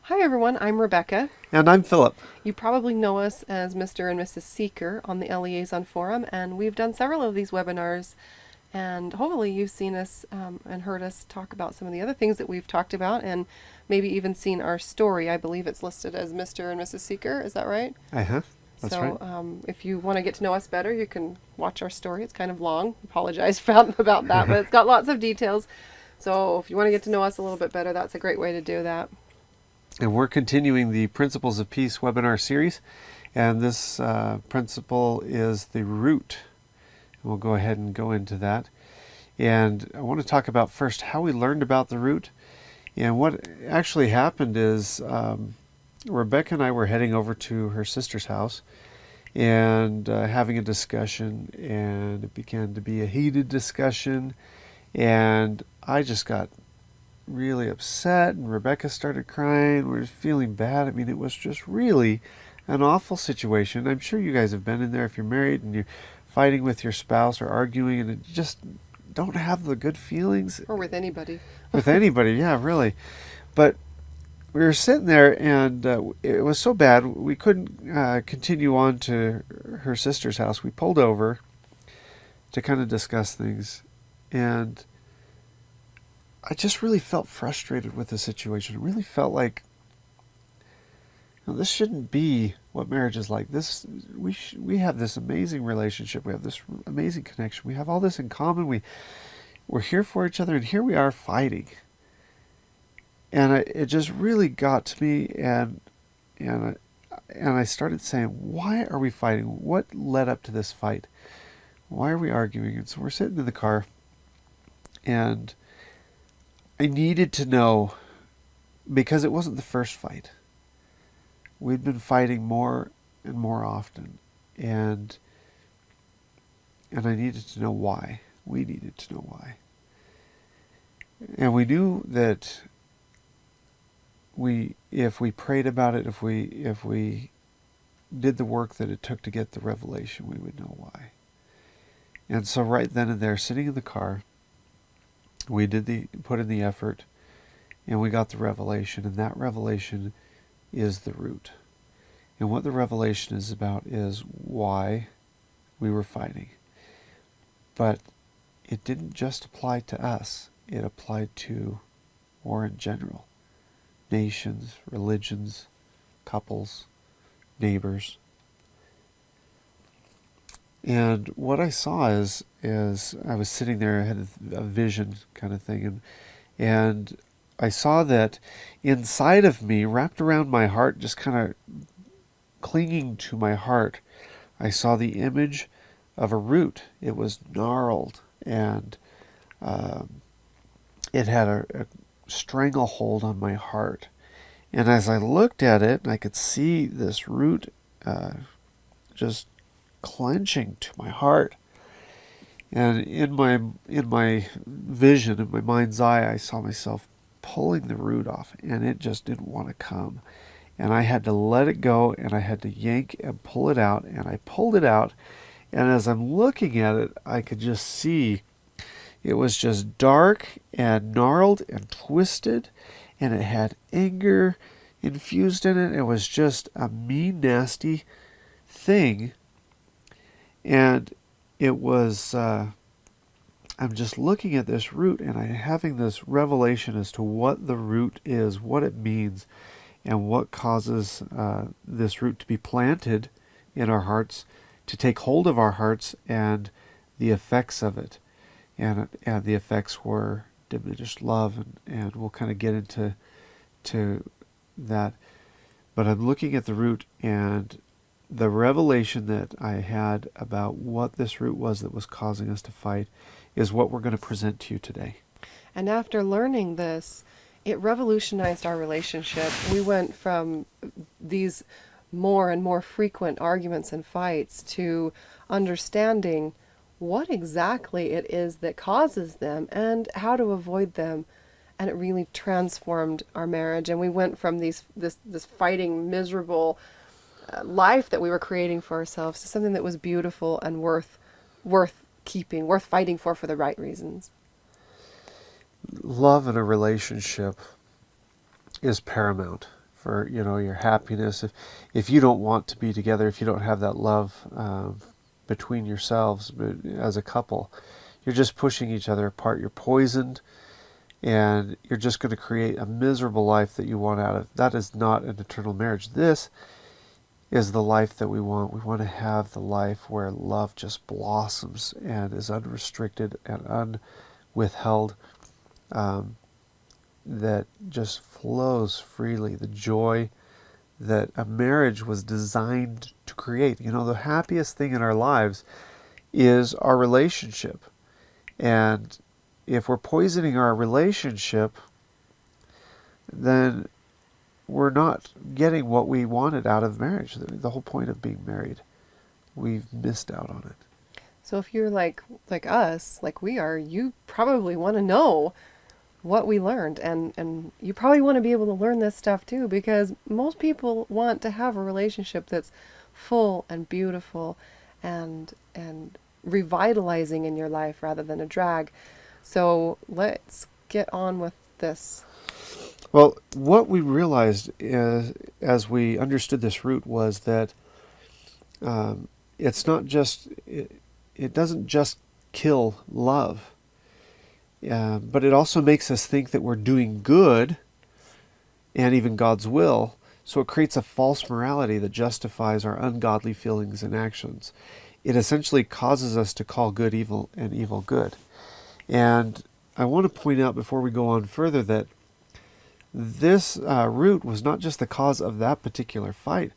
Hi everyone, I'm Rebecca. And I'm Philip. You probably know us as Mr. and Mrs. Seeker on the Elliaison forum, and we've done several of these webinars. And hopefully, you've seen us and heard us talk about some of the other things that we've talked about, and maybe even seen our story. I believe it's listed as Mr. and Mrs. Seeker. Is that right? Uh-huh. That's right. So, if you want to get to know us better, you can watch our story. It's kind of long. Apologize about that, but it's got lots of details. So, if you want to get to know us a little bit better, that's a great way to do that. And we're continuing the Principles of Peace webinar series. And this principle is the root. We'll go ahead and go into that. And I want to talk about first how we learned about the root. And what actually happened is Rebecca and I were heading over to her sister's house and having a discussion. And it began to be a heated discussion. And I just got really upset, and Rebecca started crying. We were feeling bad. I mean, it was just really an awful situation. I'm sure you guys have been in there if you're married and you're fighting with your spouse or arguing and you just don't have the good feelings. Or with anybody. With anybody, yeah, really. But we were sitting there, and it was so bad we couldn't continue on to her sister's house. We pulled over to kind of discuss things, and I just really felt frustrated with the situation. It really felt like, this shouldn't be what marriage is like. We have this amazing relationship. We have this amazing connection. We have all this in common. We're here for each other, and here we are fighting. And it just really got to me, and I started saying, why are we fighting? What led up to this fight? Why are we arguing? And so we're sitting in the car, and I needed to know, because it wasn't the first fight. We'd been fighting more and more often, and I needed to know why. We needed to know why. And we knew that if we prayed about it, if we did the work that it took to get the revelation, we would know why. And so right then and there, sitting in the car, we put in the effort, and we got the revelation, and that revelation is the root. And what the revelation is about is why we were fighting. But it didn't just apply to us. It applied to war in general. Nations, religions, couples, neighbors. And what I saw is I was sitting there, I had a vision kind of thing, and I saw that inside of me, wrapped around my heart, just kind of clinging to my heart, I saw the image of a root. It was gnarled, and it had a stranglehold on my heart. And as I looked at it, I could see this root just clenching to my heart. And in my vision, in my mind's eye, I saw myself pulling the root off, and it just didn't want to come. And I had to let it go, and I had to yank and pull it out, and I pulled it out. And as I'm looking at it, I could just see it was just dark and gnarled and twisted, and it had anger infused in it. It was just a mean, nasty thing. And it was, I'm just looking at this root, and I'm having this revelation as to what the root is, what it means, and what causes this root to be planted in our hearts, to take hold of our hearts, and the effects of it. And the effects were diminished love, and we'll kind of get into that. But I'm looking at the root, and the revelation that I had about what this root was that was causing us to fight is what we're going to present to you today. And after learning this, it revolutionized our relationship. We went from these more and more frequent arguments and fights to understanding what exactly it is that causes them and how to avoid them. And it really transformed our marriage. And we went from this fighting, miserable life that we were creating for ourselves to something that was beautiful and worth keeping, worth fighting for the right reasons. Love in a relationship is paramount or your happiness. If you don't want to be together, if you don't have that love between yourselves as a couple, you're just pushing each other apart. You're poisoned, and you're just going to create a miserable life that you want out of. That is not an eternal marriage. This is the life that we want. We want to have the life where love just blossoms and is unrestricted and unwithheld, that just flows freely. The joy that a marriage was designed to create. The happiest thing in our lives is our relationship. And if we're poisoning our relationship, then we're not getting what we wanted out of marriage. The whole point of being married. We've missed out on it. So if you're like us, like we are, you probably want to know what we learned, and you probably want to be able to learn this stuff too, because most people want to have a relationship that's full and beautiful and revitalizing in your life rather than a drag. So let's get on with this. Well, what we realized as we understood this root was that it's not just, it doesn't just kill love, but it also makes us think that we're doing good and even God's will. So it creates a false morality that justifies our ungodly feelings and actions. It essentially causes us to call good evil and evil good. And I want to point out before we go on further that this root was not just the cause of that particular fight,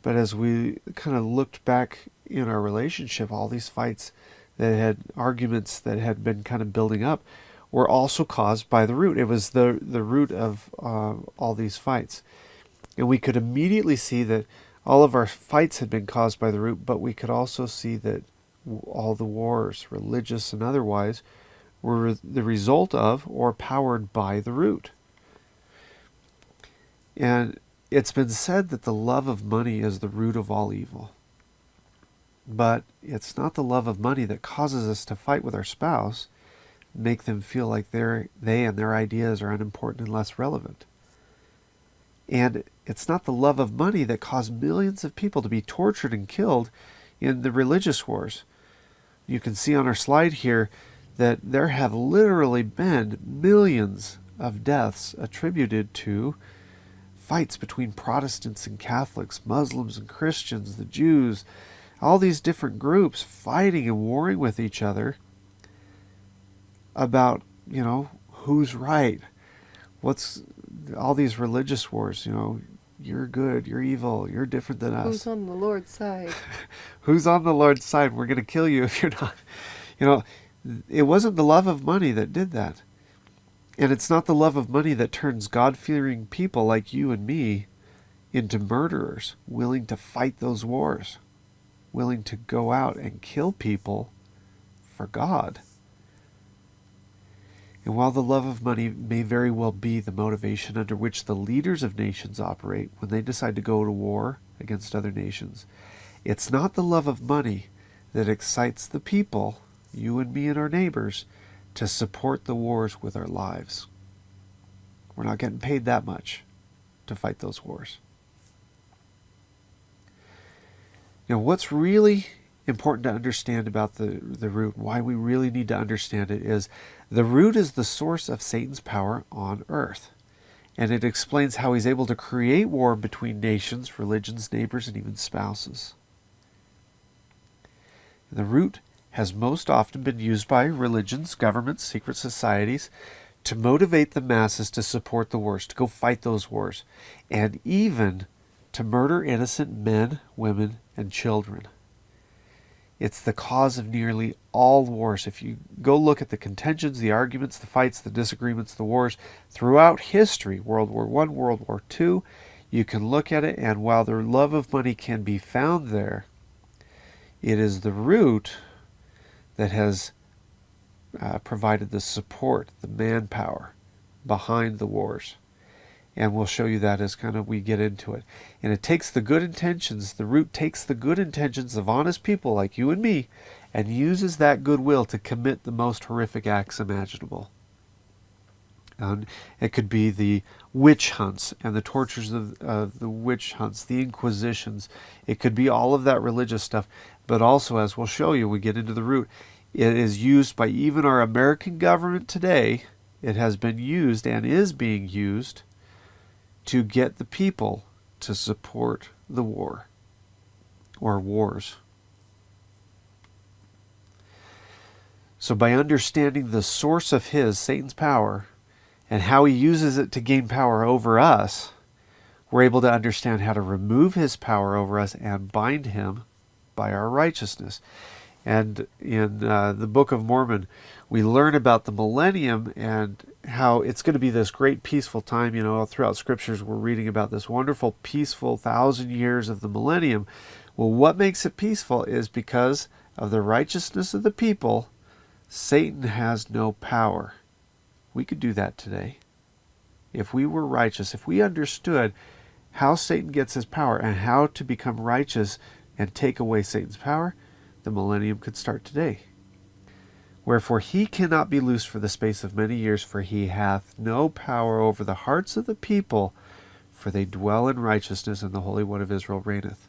but as we kind of looked back in our relationship, all these fights that had arguments that had been kind of building up were also caused by the root. It was the root of all these fights. And we could immediately see that all of our fights had been caused by the root, but we could also see that all the wars, religious and otherwise, were the result of or powered by the root. And it's been said that the love of money is the root of all evil. But it's not the love of money that causes us to fight with our spouse, make them feel like they and their ideas are unimportant and less relevant. And it's not the love of money that caused millions of people to be tortured and killed in the religious wars. You can see on our slide here that there have literally been millions of deaths attributed to fights between Protestants and Catholics, Muslims and Christians, the Jews, all these different groups fighting and warring with each other about, who's right. What's all these religious wars, you're good, you're evil, you're different than us. Who's on the Lord's side? Who's on the Lord's side? We're going to kill you if you're not. It wasn't the love of money that did that. And it's not the love of money that turns God-fearing people like you and me into murderers, willing to fight those wars, willing to go out and kill people for God. And while the love of money may very well be the motivation under which the leaders of nations operate when they decide to go to war against other nations, it's not the love of money that excites the people, you and me and our neighbors, to support the wars with our lives. We're not getting paid that much to fight those wars. Now, what's really important to understand about the root, why we really need to understand it, is the root is the source of Satan's power on earth. And it explains how he's able to create war between nations, religions, neighbors, and even spouses. The root has most often been used by religions, governments, secret societies to motivate the masses to support the wars, to go fight those wars, and even to murder innocent men, women, and children. It's the cause of nearly all wars. If you go look at the contentions, the arguments, the fights, the disagreements, the wars throughout history, World War I, World War II, you can look at it, and while the love of money can be found there, it is the root that has provided the support, the manpower behind the wars. And we'll show you that as kind of we get into it. And it takes the good intentions, the root takes the good intentions of honest people like you and me and uses that goodwill to commit the most horrific acts imaginable. It could be the witch hunts and the tortures of the witch hunts, the inquisitions. It could be all of that religious stuff. But also, as we'll show you, we get into the root, it is used by even our American government today. It has been used and is being used to get the people to support the war or wars. So by understanding the source of Satan's power, and how he uses it to gain power over us, we're able to understand how to remove his power over us and bind him by our righteousness. And in the Book of Mormon, we learn about the millennium and how it's going to be this great peaceful time. Throughout scriptures, we're reading about this wonderful, peaceful 1,000 years of the millennium. Well, what makes it peaceful is because of the righteousness of the people, Satan has no power. We could do that today. If we were righteous, if we understood how Satan gets his power and how to become righteous and take away Satan's power, the millennium could start today. Wherefore he cannot be loosed for the space of many years, for he hath no power over the hearts of the people, for they dwell in righteousness, and the Holy One of Israel reigneth.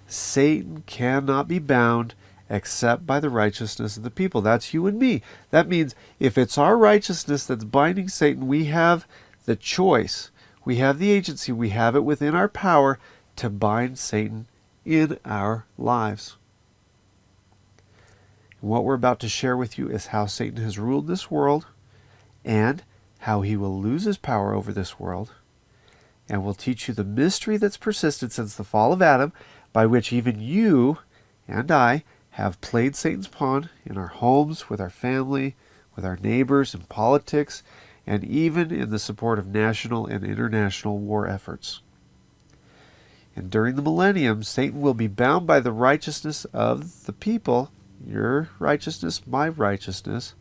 Satan cannot be bound except by the righteousness of the people. That's you and me. That means if it's our righteousness that's binding Satan, we have the choice, we have the agency, we have it within our power to bind Satan in our lives. And what we're about to share with you is how Satan has ruled this world and how he will lose his power over this world. And we'll teach you the mystery that's persisted since the fall of Adam, by which even you and I have played Satan's pawn in our homes, with our family, with our neighbors, in politics, and even in the support of national and international war efforts. And during the millennium, Satan will be bound by the righteousness of the people, your righteousness, my righteousness,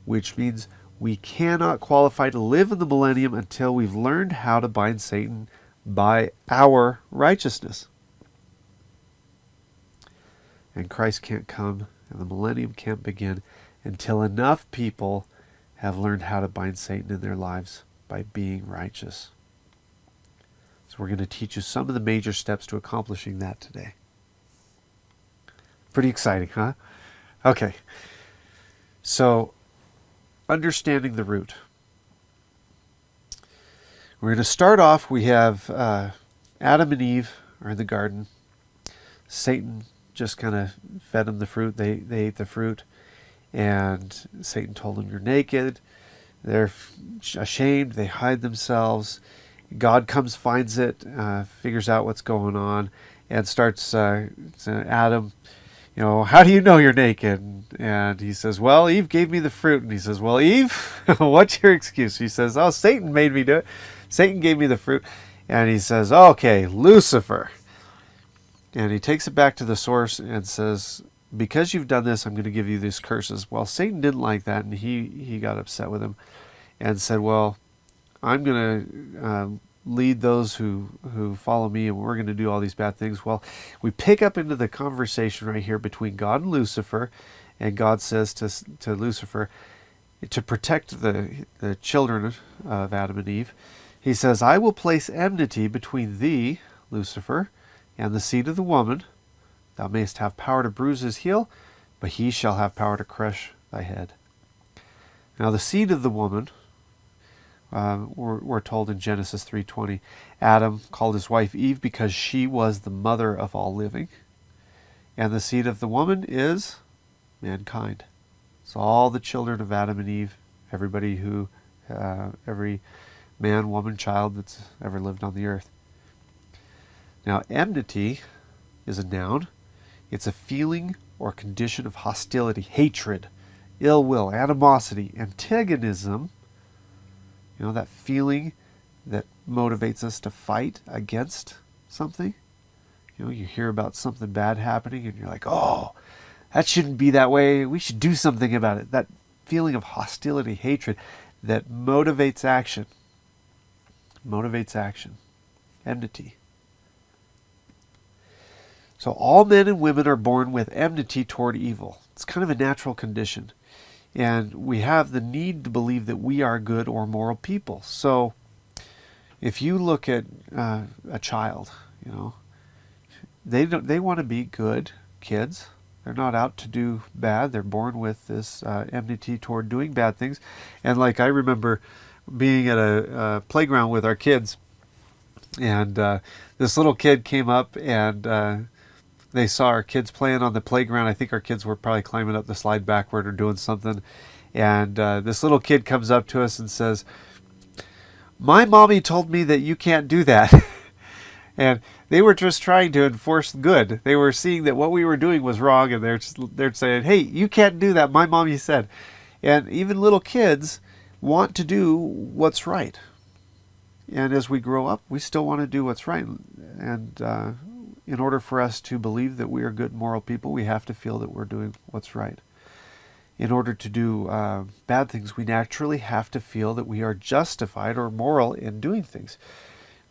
which means we cannot qualify to live in the millennium until we've learned how to bind Satan by our righteousness. And Christ can't come, and the millennium can't begin until enough people have learned how to bind Satan in their lives by being righteous. So we're going to teach you some of the major steps to accomplishing that today. Pretty exciting, huh? Okay. So, understanding the root. We're going to start off, we have Adam and Eve are in the garden. Satan just kind of fed them the fruit. They ate the fruit, and Satan told them, "You're naked." They're ashamed. They hide themselves. God comes, finds it, figures out what's going on, and starts saying, "Adam, how do you know you're naked?" And he says, "Well, Eve gave me the fruit." And he says, "Well, Eve, what's your excuse?" He says, "Oh, Satan made me do it. Satan gave me the fruit." And he says, "Okay, Lucifer." And he takes it back to the source and says, "Because you've done this, I'm going to give you these curses." Well, Satan didn't like that, and he got upset with him and said, "Well, I'm going to lead those who follow me, and we're going to do all these bad things." Well, we pick up into the conversation right here between God and Lucifer, and God says to Lucifer, to protect the children of Adam and Eve, he says, "I will place enmity between thee, Lucifer, and the seed of the woman. Thou mayest have power to bruise his heel, but he shall have power to crush thy head." Now the seed of the woman, we're told in Genesis 3:20, Adam called his wife Eve because she was the mother of all living. And the seed of the woman is mankind. So all the children of Adam and Eve, everybody every man, woman, child that's ever lived on the earth. Now, enmity is a noun. It's a feeling or condition of hostility, hatred, ill will, animosity, antagonism. That feeling that motivates us to fight against something. You hear about something bad happening and you're like, "Oh, that shouldn't be that way. We should do something about it." That feeling of hostility, hatred, that motivates action. Motivates action. Enmity. So all men and women are born with enmity toward evil. It's kind of a natural condition. And we have the need to believe that we are good or moral people. So if you look at a child, you know, they want to be good kids. They're not out to do bad. They're born with this enmity toward doing bad things. And like I remember being at a playground with our kids, and this little kid came up, and they saw our kids playing on the playground. I think our kids were probably climbing up the slide backward or doing something. And this little kid comes up to us and says, "My mommy told me that you can't do that." And they were just trying to enforce good. They were seeing that what we were doing was wrong, and they're saying, "Hey, you can't do that. My mommy said." And even little kids want to do what's right. And as we grow up, we still want to do what's right. And in order for us to believe that we are good moral people, we have to feel that we're doing what's right. In order to do bad things, we naturally have to feel that we are justified or moral in doing things.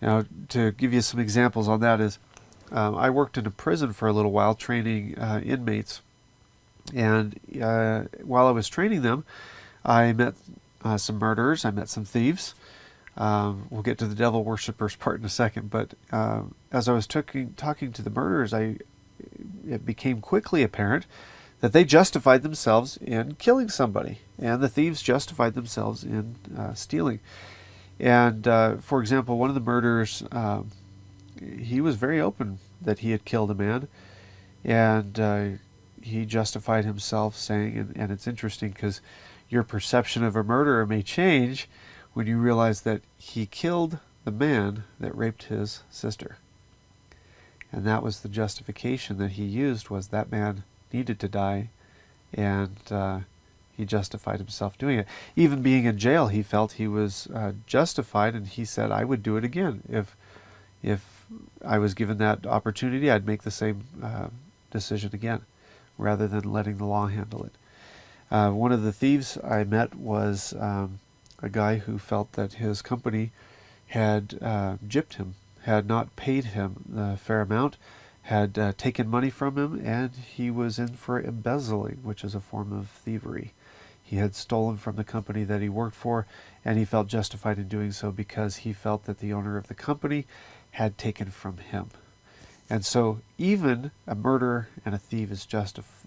Now, to give you some examples on that is, I worked in a prison for a little while training inmates. And while I was training them, I met some murderers, I met some thieves. We'll get to the devil worshippers part in a second, but as I was talking to the murderers, it became quickly apparent that they justified themselves in killing somebody, and the thieves justified themselves in stealing. And for example, one of the murderers, he was very open that he had killed a man, and he justified himself saying, and it's interesting because your perception of a murderer may change when you realize that he killed the man that raped his sister. And that was the justification that he used, was that man needed to die, and he justified himself doing it. Even being in jail, he felt he was justified, and he said, "I would do it again. If I was given that opportunity, I'd make the same decision again, rather than letting the law handle it." One of the thieves I met was a guy who felt that his company had gypped him, had not paid him the fair amount, had taken money from him, and he was in for embezzling, which is a form of thievery. He had stolen from the company that he worked for, and he felt justified in doing so because he felt that the owner of the company had taken from him. And so even a murderer and a thief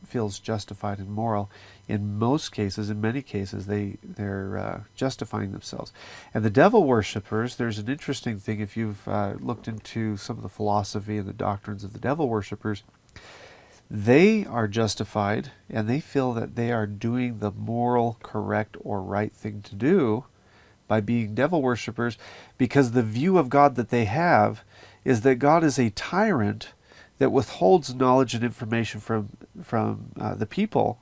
feels justified and moral. In most cases, in many cases, they're justifying themselves. And the devil worshippers, there's an interesting thing if you've looked into some of the philosophy and the doctrines of the devil worshippers. They are justified, and they feel that they are doing the moral, correct, or right thing to do by being devil worshippers, because the view of God that they have is that God is a tyrant that withholds knowledge and information from the people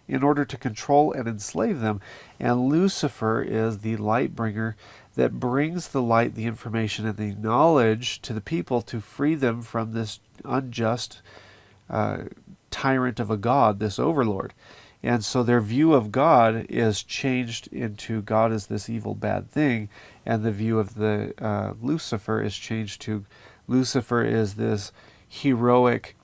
in order to control and enslave them. And Lucifer is the light bringer that brings the light, the information, and the knowledge to the people to free them from this unjust tyrant of a god, this overlord. And so their view of God is changed into God is this evil bad thing, and the view of the Lucifer is changed to Lucifer is this heroic,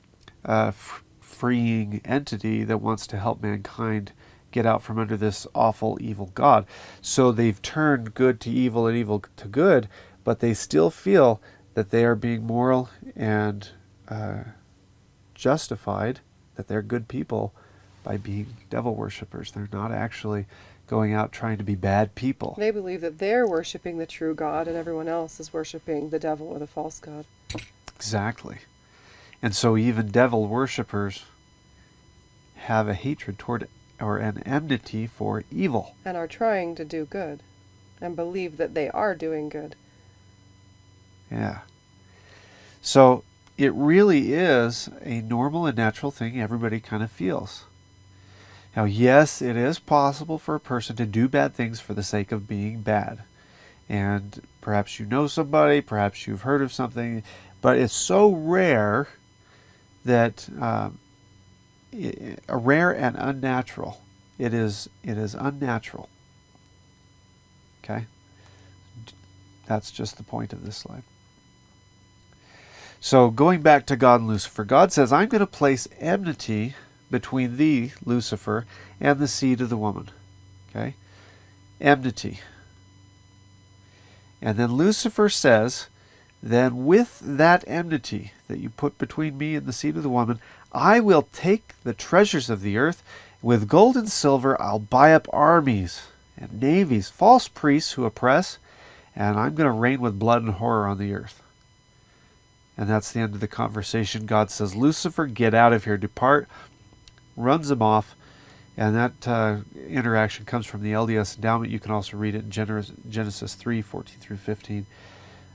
freeing entity that wants to help mankind get out from under this awful evil God. So they've turned good to evil and evil to good, but they still feel that they are being moral and justified, that they're good people by being devil worshippers. They're not actually going out trying to be bad people. They believe that they're worshiping the true God and everyone else is worshiping the devil or the false god. Exactly. And so even devil worshippers have a hatred toward or an enmity for evil. And are trying to do good and believe that they are doing good. Yeah. So it really is a normal and natural thing everybody kind of feels. Now, yes, it is possible for a person to do bad things for the sake of being bad. And perhaps you know somebody, perhaps you've heard of something, but it's so rare that rare and unnatural. It is unnatural. Okay? That's just the point of this slide. So going back to God and Lucifer, God says, I'm going to place enmity between thee, Lucifer, and the seed of the woman. Okay? Enmity. And then Lucifer says, then with that enmity that you put between me and the seed of the woman, I will take the treasures of the earth. With gold and silver I'll buy up armies and navies, false priests who oppress, and I'm going to reign with blood and horror on the earth. And that's the end of the conversation. God says, Lucifer, get out of here, depart, runs him off. And that interaction comes from the Elliaison endowment. You can also read it in Genesis 3:14 through 15.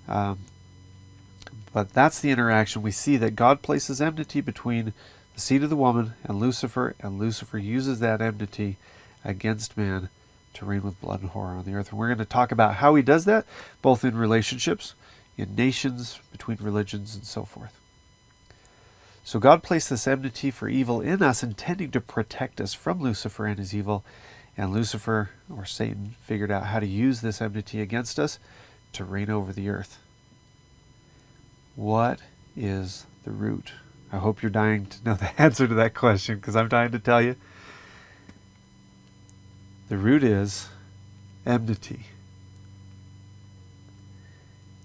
But that's the interaction. We see that God places enmity between the seed of the woman and Lucifer uses that enmity against man to reign with blood and horror on the earth. And we're going to talk about how he does that, both in relationships, in nations, between religions, and so forth. So God placed this enmity for evil in us, intending to protect us from Lucifer and his evil. And Lucifer, or Satan, figured out how to use this enmity against us to reign over the earth. What is the root? I hope you're dying to know the answer to that question, because I'm dying to tell you. The root is enmity.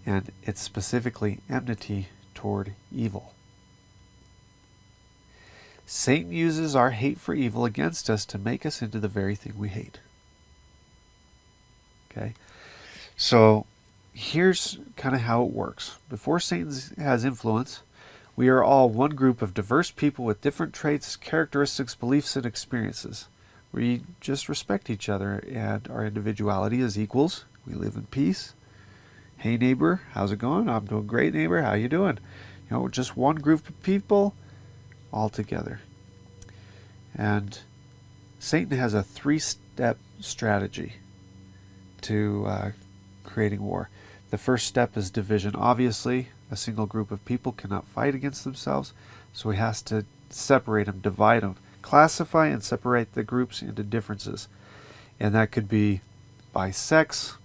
And it's specifically enmity toward evil. Satan uses our hate for evil against us to make us into the very thing we hate. Okay? So here's kind of how it works. Before Satan has influence, we are all one group of diverse people with different traits, characteristics, beliefs, and experiences. We just respect each other, and our individuality is equals. We live in peace. Hey neighbor, how's it going? I'm doing great, neighbor. How you doing? You know, just one group of people all together. And Satan has a 3-step strategy to creating war. The first step is division. Obviously, a single group of people cannot fight against themselves, so he has to separate them, divide them, classify and separate the groups into differences. And that could be by sex,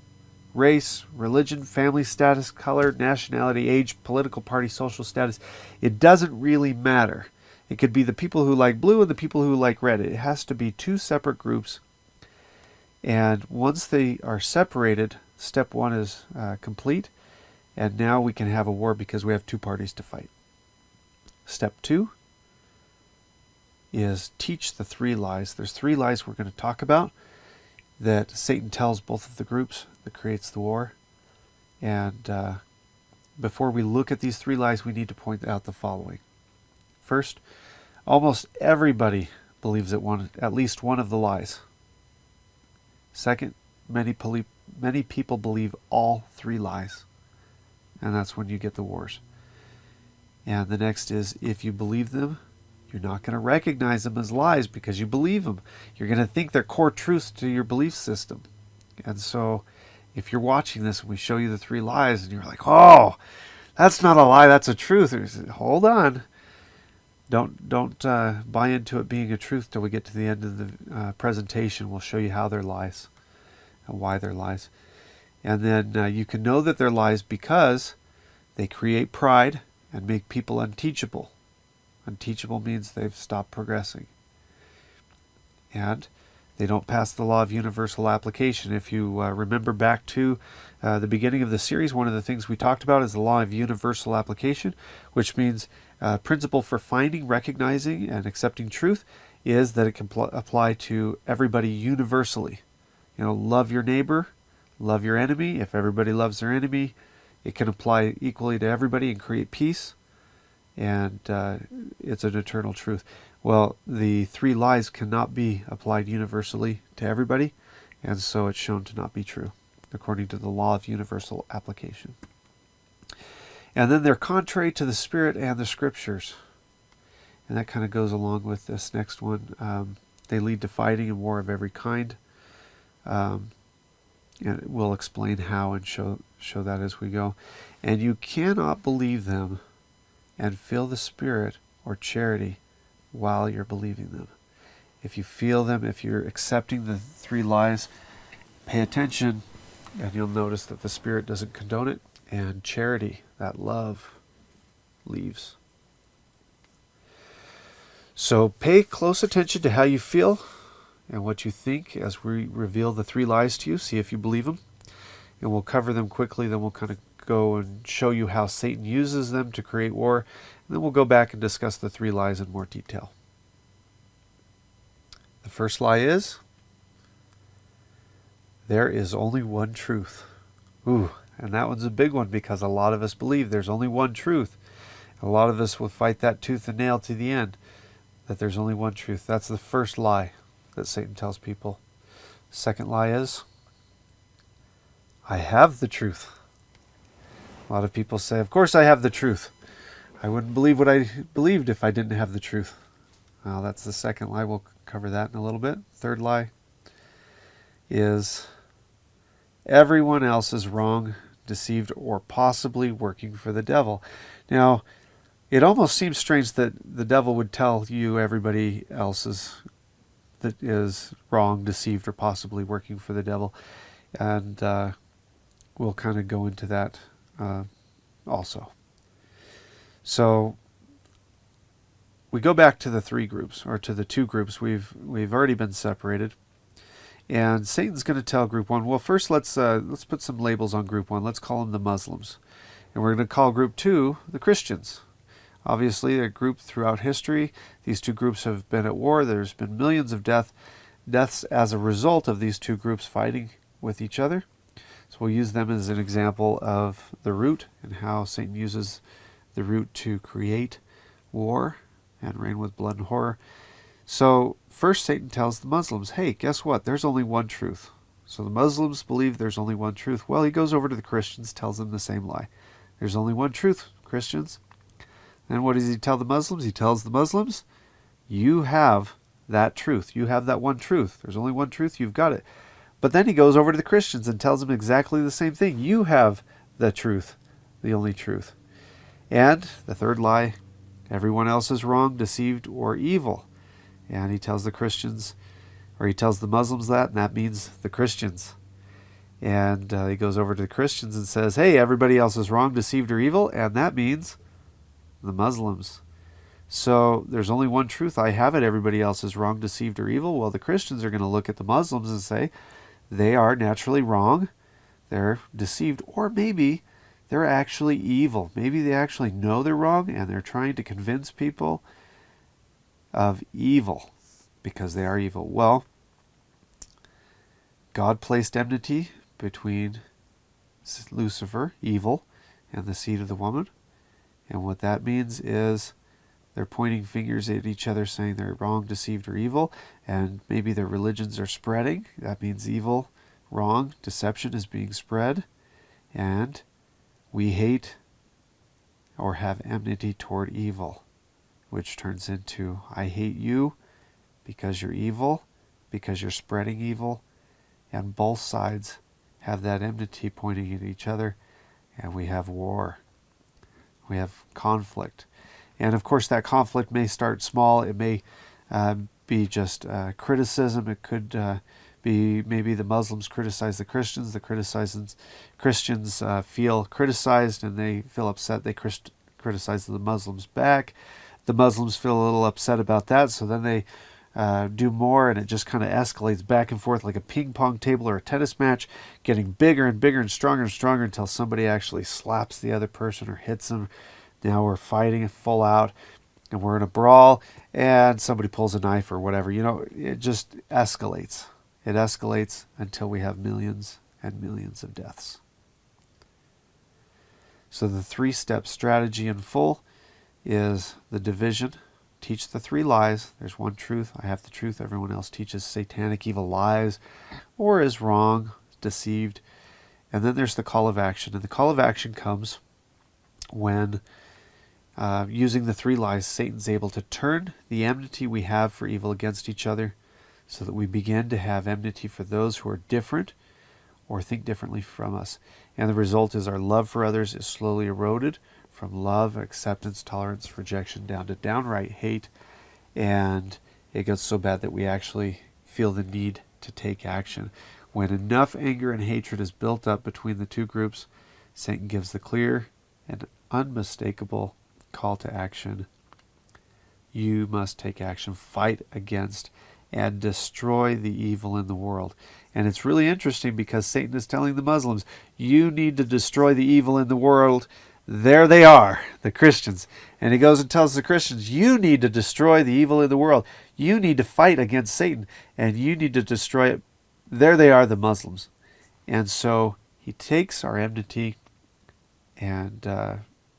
race, religion, family status, color, nationality, age, political party, social status. It doesn't really matter. It could be the people who like blue and the people who like red. It has to be 2 separate groups. And once they are separated, step 1 is complete. And now we can have a war because we have 2 parties to fight. Step 2 is teach the 3 lies. There's 3 lies we're going to talk about that Satan tells both of the groups that creates the war. And before we look at these 3 lies, we need to point out the following. First, almost everybody believes at least one of the lies. Second, many people believe all 3 lies. And that's when you get the wars. And the next is, if you believe them, you're not going to recognize them as lies because you believe them. You're going to think they're core truths to your belief system. And so if you're watching this and we show you the 3 lies and you're like, oh, that's not a lie, that's a truth. Hold on. Don't buy into it being a truth till we get to the end of the presentation. We'll show you how they're lies and why they're lies. And then you can know that they're lies because they create pride and make people unteachable. Unteachable means they've stopped progressing. And they don't pass the law of universal application. If you remember back to the beginning of the series, one of the things we talked about is the law of universal application, which means principle for finding, recognizing, and accepting truth is that it can apply to everybody universally. You know, love your neighbor, love your enemy. If everybody loves their enemy, it can apply equally to everybody and create peace. And it's an eternal truth. Well, the 3 lies cannot be applied universally to everybody, and so it's shown to not be true, according to the law of universal application. And then they're contrary to the Spirit and the Scriptures. And that kind of goes along with this next one. They lead to fighting and war of every kind. And we'll explain how and show that as we go. And you cannot believe them and feel the Spirit or charity while you're believing them. If you feel them, if you're accepting the 3 lies, pay attention, and you'll notice that the Spirit doesn't condone it, and charity, that love, leaves. So pay close attention to how you feel and what you think as we reveal the 3 lies to you. See if you believe them. And we'll cover them quickly. Then we'll kind of go and show you how Satan uses them to create war. And then we'll go back and discuss the 3 lies in more detail. The first lie is, there is only one truth. Ooh, and that one's a big one because a lot of us believe there's only one truth. A lot of us will fight that tooth and nail to the end, that there's only one truth. That's the first lie that Satan tells people. Second lie is, I have the truth. A lot of people say, of course I have the truth. I wouldn't believe what I believed if I didn't have the truth. Well, that's the second lie. We'll cover that in a little bit. Third lie is, everyone else is wrong, deceived, or possibly working for the devil. Now, it almost seems strange that the devil would tell you everybody else is wrong, deceived, or possibly working for the devil. And we'll kind of go into that also. So we go back to the 3 groups, or to the 2 groups. We've already been separated. And Satan's going to tell group 1, well, first let's put some labels on group 1. Let's call them the Muslims. And we're going to call group 2 the Christians. Obviously, a group throughout history. These 2 groups have been at war. There's been millions of deaths as a result of these 2 groups fighting with each other. So we'll use them as an example of the root and how Satan uses the root to create war and reign with blood and horror. So first Satan tells the Muslims, hey, guess what? There's only one truth. So the Muslims believe there's only one truth. Well, he goes over to the Christians, tells them the same lie. There's only one truth, Christians. And what does he tell the Muslims? He tells the Muslims, you have that truth. You have that one truth. There's only one truth. You've got it. But then he goes over to the Christians and tells them exactly the same thing. You have the truth, the only truth. And the third lie, everyone else is wrong, deceived, or evil. And he tells the Christians, or he tells the Muslims that, and that means the Christians. And he goes over to the Christians and says, hey, everybody else is wrong, deceived, or evil, and that means the Muslims. So there's only one truth. I have it. Everybody else is wrong, deceived, or evil. Well, the Christians are going to look at the Muslims and say they are naturally wrong. They're deceived, or maybe they're actually evil. Maybe they actually know they're wrong and they're trying to convince people of evil because they are evil. Well, God placed enmity between Lucifer, evil, and the seed of the woman. And what that means is they're pointing fingers at each other saying they're wrong, deceived, or evil. And maybe their religions are spreading. That means evil, wrong, deception is being spread. And we hate or have enmity toward evil, which turns into I hate you because you're evil, because you're spreading evil. And both sides have that enmity pointing at each other. And we have war. We have conflict. And of course that conflict may start small. It may be just criticism. It could be maybe the Muslims criticize the Christians. The Christians feel criticized and they feel upset. They criticize the Muslims back. The Muslims feel a little upset about that. So then they do more, and it just kind of escalates back and forth like a ping pong table or a tennis match, getting bigger and bigger and stronger until somebody actually slaps the other person or hits them. Now we're fighting full out, and we're in a brawl, and somebody pulls a knife or whatever. You know, it just escalates. It escalates until we have millions and millions of deaths. So the 3-step strategy in full is the division. Teach the 3 lies. There's one truth. I have the truth. Everyone else teaches satanic evil lies or is wrong, deceived. And then there's the call of action. And the call of action comes when, using the 3 lies, Satan's able to turn the enmity we have for evil against each other so that we begin to have enmity for those who are different or think differently from us. And the result is our love for others is slowly eroded from love, acceptance, tolerance, rejection, down to downright hate. And it gets so bad that we actually feel the need to take action. When enough anger and hatred is built up between the 2 groups, Satan gives the clear and unmistakable call to action. You must take action, fight against, and destroy the evil in the world. And it's really interesting because Satan is telling the Muslims, you need to destroy the evil in the world. There they are, the Christians. And he goes and tells the Christians, you need to destroy the evil in the world. You need to fight against Satan, and you need to destroy it. There they are, the Muslims. And so he takes our enmity and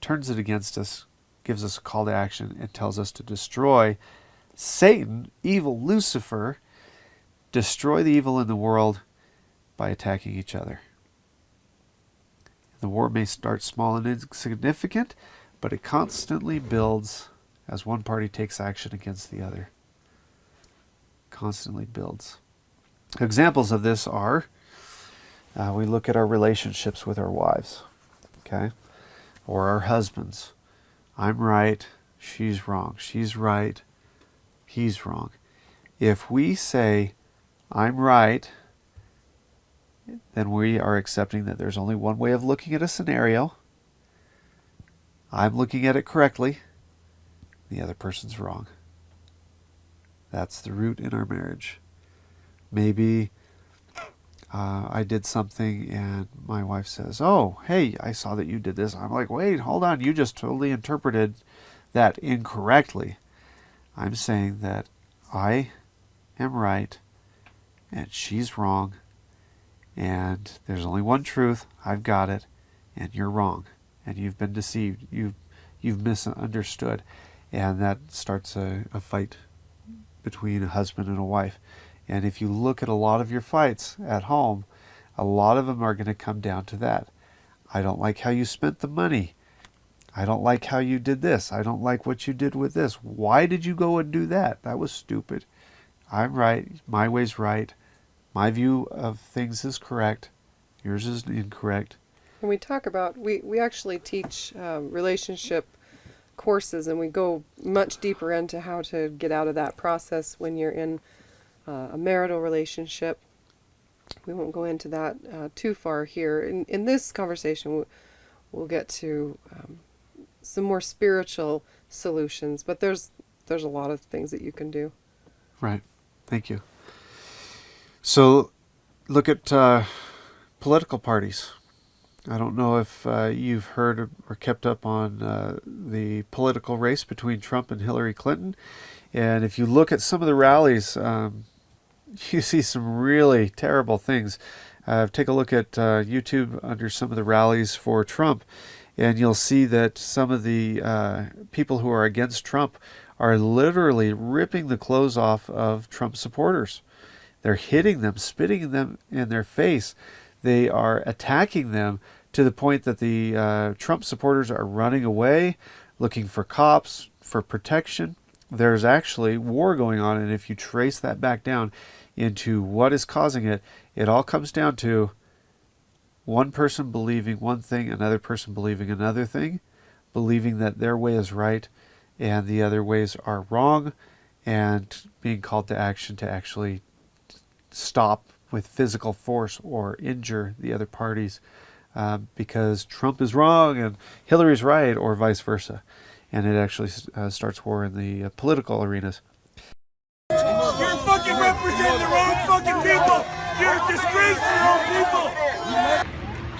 turns it against us, gives us a call to action, and tells us to destroy Satan, evil Lucifer, destroy the evil in the world by attacking each other. The war may start small and insignificant, but it constantly builds as one party takes action against the other. Constantly builds. Examples of this are, we look at our relationships with our wives, okay, or our husbands. I'm right, she's wrong. She's right, he's wrong. If we say, I'm right, then we are accepting that there's only one way of looking at a scenario. I'm looking at it correctly. The other person's wrong. That's the root in our marriage. Maybe I did something and my wife says, oh, hey, I saw that you did this. I'm like, wait, hold on. You just totally interpreted that incorrectly. I'm saying that I am right and she's wrong. And there's only one truth. I've got it, and you're wrong, and you've been deceived. You've misunderstood, and that starts a fight between a husband and a wife. And if you look at a lot of your fights at home, a lot of them are going to come down to that. I don't like how you spent the money. I don't like how you did this. I don't like what you did with this. Why did you go and do that? That was stupid. I'm right. My way's right. My view of things is correct. Yours is incorrect. And we talk about, we actually teach relationship courses, and we go much deeper into how to get out of that process when you're in a marital relationship. We won't go into that too far here. In this conversation, we'll get to some more spiritual solutions, but there's a lot of things that you can do. Right. Thank you. So look at political parties. I don't know if you've heard or kept up on the political race between Trump and Hillary Clinton. And if you look at some of the rallies, you see some really terrible things. Take a look at YouTube under some of the rallies for Trump, and you'll see that some of the people who are against Trump are literally ripping the clothes off of Trump supporters. They're hitting them, spitting them in their face. They are attacking them to the point that the Trump supporters are running away, looking for cops, for protection. There's actually war going on, and if you trace that back down into what is causing it, it all comes down to one person believing one thing, another person believing another thing, believing that their way is right and the other ways are wrong, and being called to action to actually stop with physical force or injure the other parties because Trump is wrong and Hillary's right, or vice versa. And it actually starts war in the political arenas. You're fucking representing the wrong fucking people! You're a disgrace to your own people!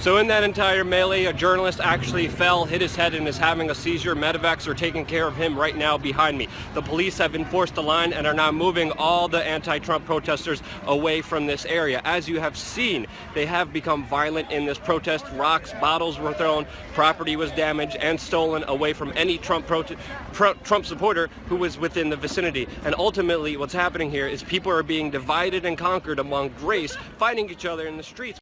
So in that entire melee, a journalist actually fell, hit his head, and is having a seizure. Medevacs are taking care of him right now behind me. The police have enforced the line and are now moving all the anti-Trump protesters away from this area. As you have seen, they have become violent in this protest. Rocks, bottles were thrown, property was damaged and stolen away from any Trump supporter who was within the vicinity. And ultimately, what's happening here is people are being divided and conquered among race, fighting each other in the streets.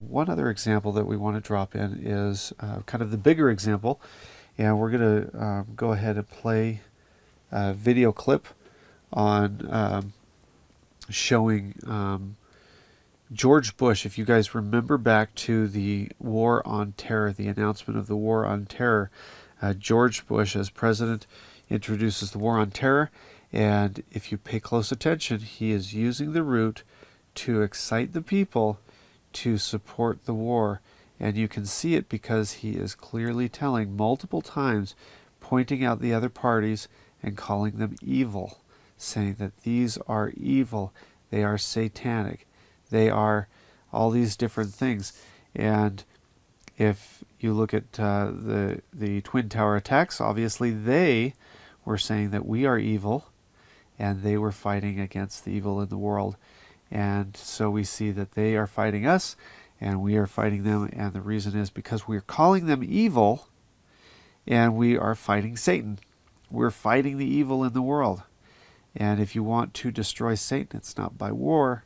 One other example that we want to drop in is kind of the bigger example, and we're going to go ahead and play video clip on showing George Bush. If you guys remember back to the War on Terror, the announcement of the War on Terror, George Bush as president introduces the War on Terror, and if you pay close attention, he is using the root to excite the people to support the war. And you can see it because he is clearly telling multiple times, pointing out the other parties and calling them evil, saying that these are evil, they are satanic, they are all these different things. And if you look at the Twin Tower attacks, obviously they were saying that we are evil, and they were fighting against the evil in the world. And so we see that they are fighting us, and we are fighting them, and the reason is because we're calling them evil, and we are fighting Satan. We're fighting the evil in the world. And if you want to destroy Satan, it's not by war,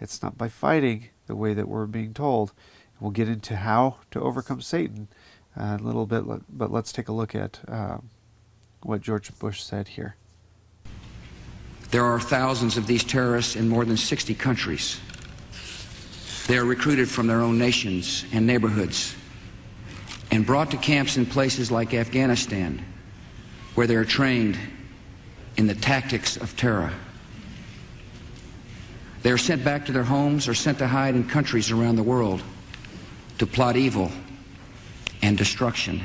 it's not by fighting the way that we're being told. We'll get into how to overcome Satan a little bit, but let's take a look at what George Bush said here. There are thousands of these terrorists in more than 60 countries. They are recruited from their own nations and neighborhoods and brought to camps in places like Afghanistan, where they are trained in the tactics of terror. They are sent back to their homes or sent to hide in countries around the world to plot evil and destruction.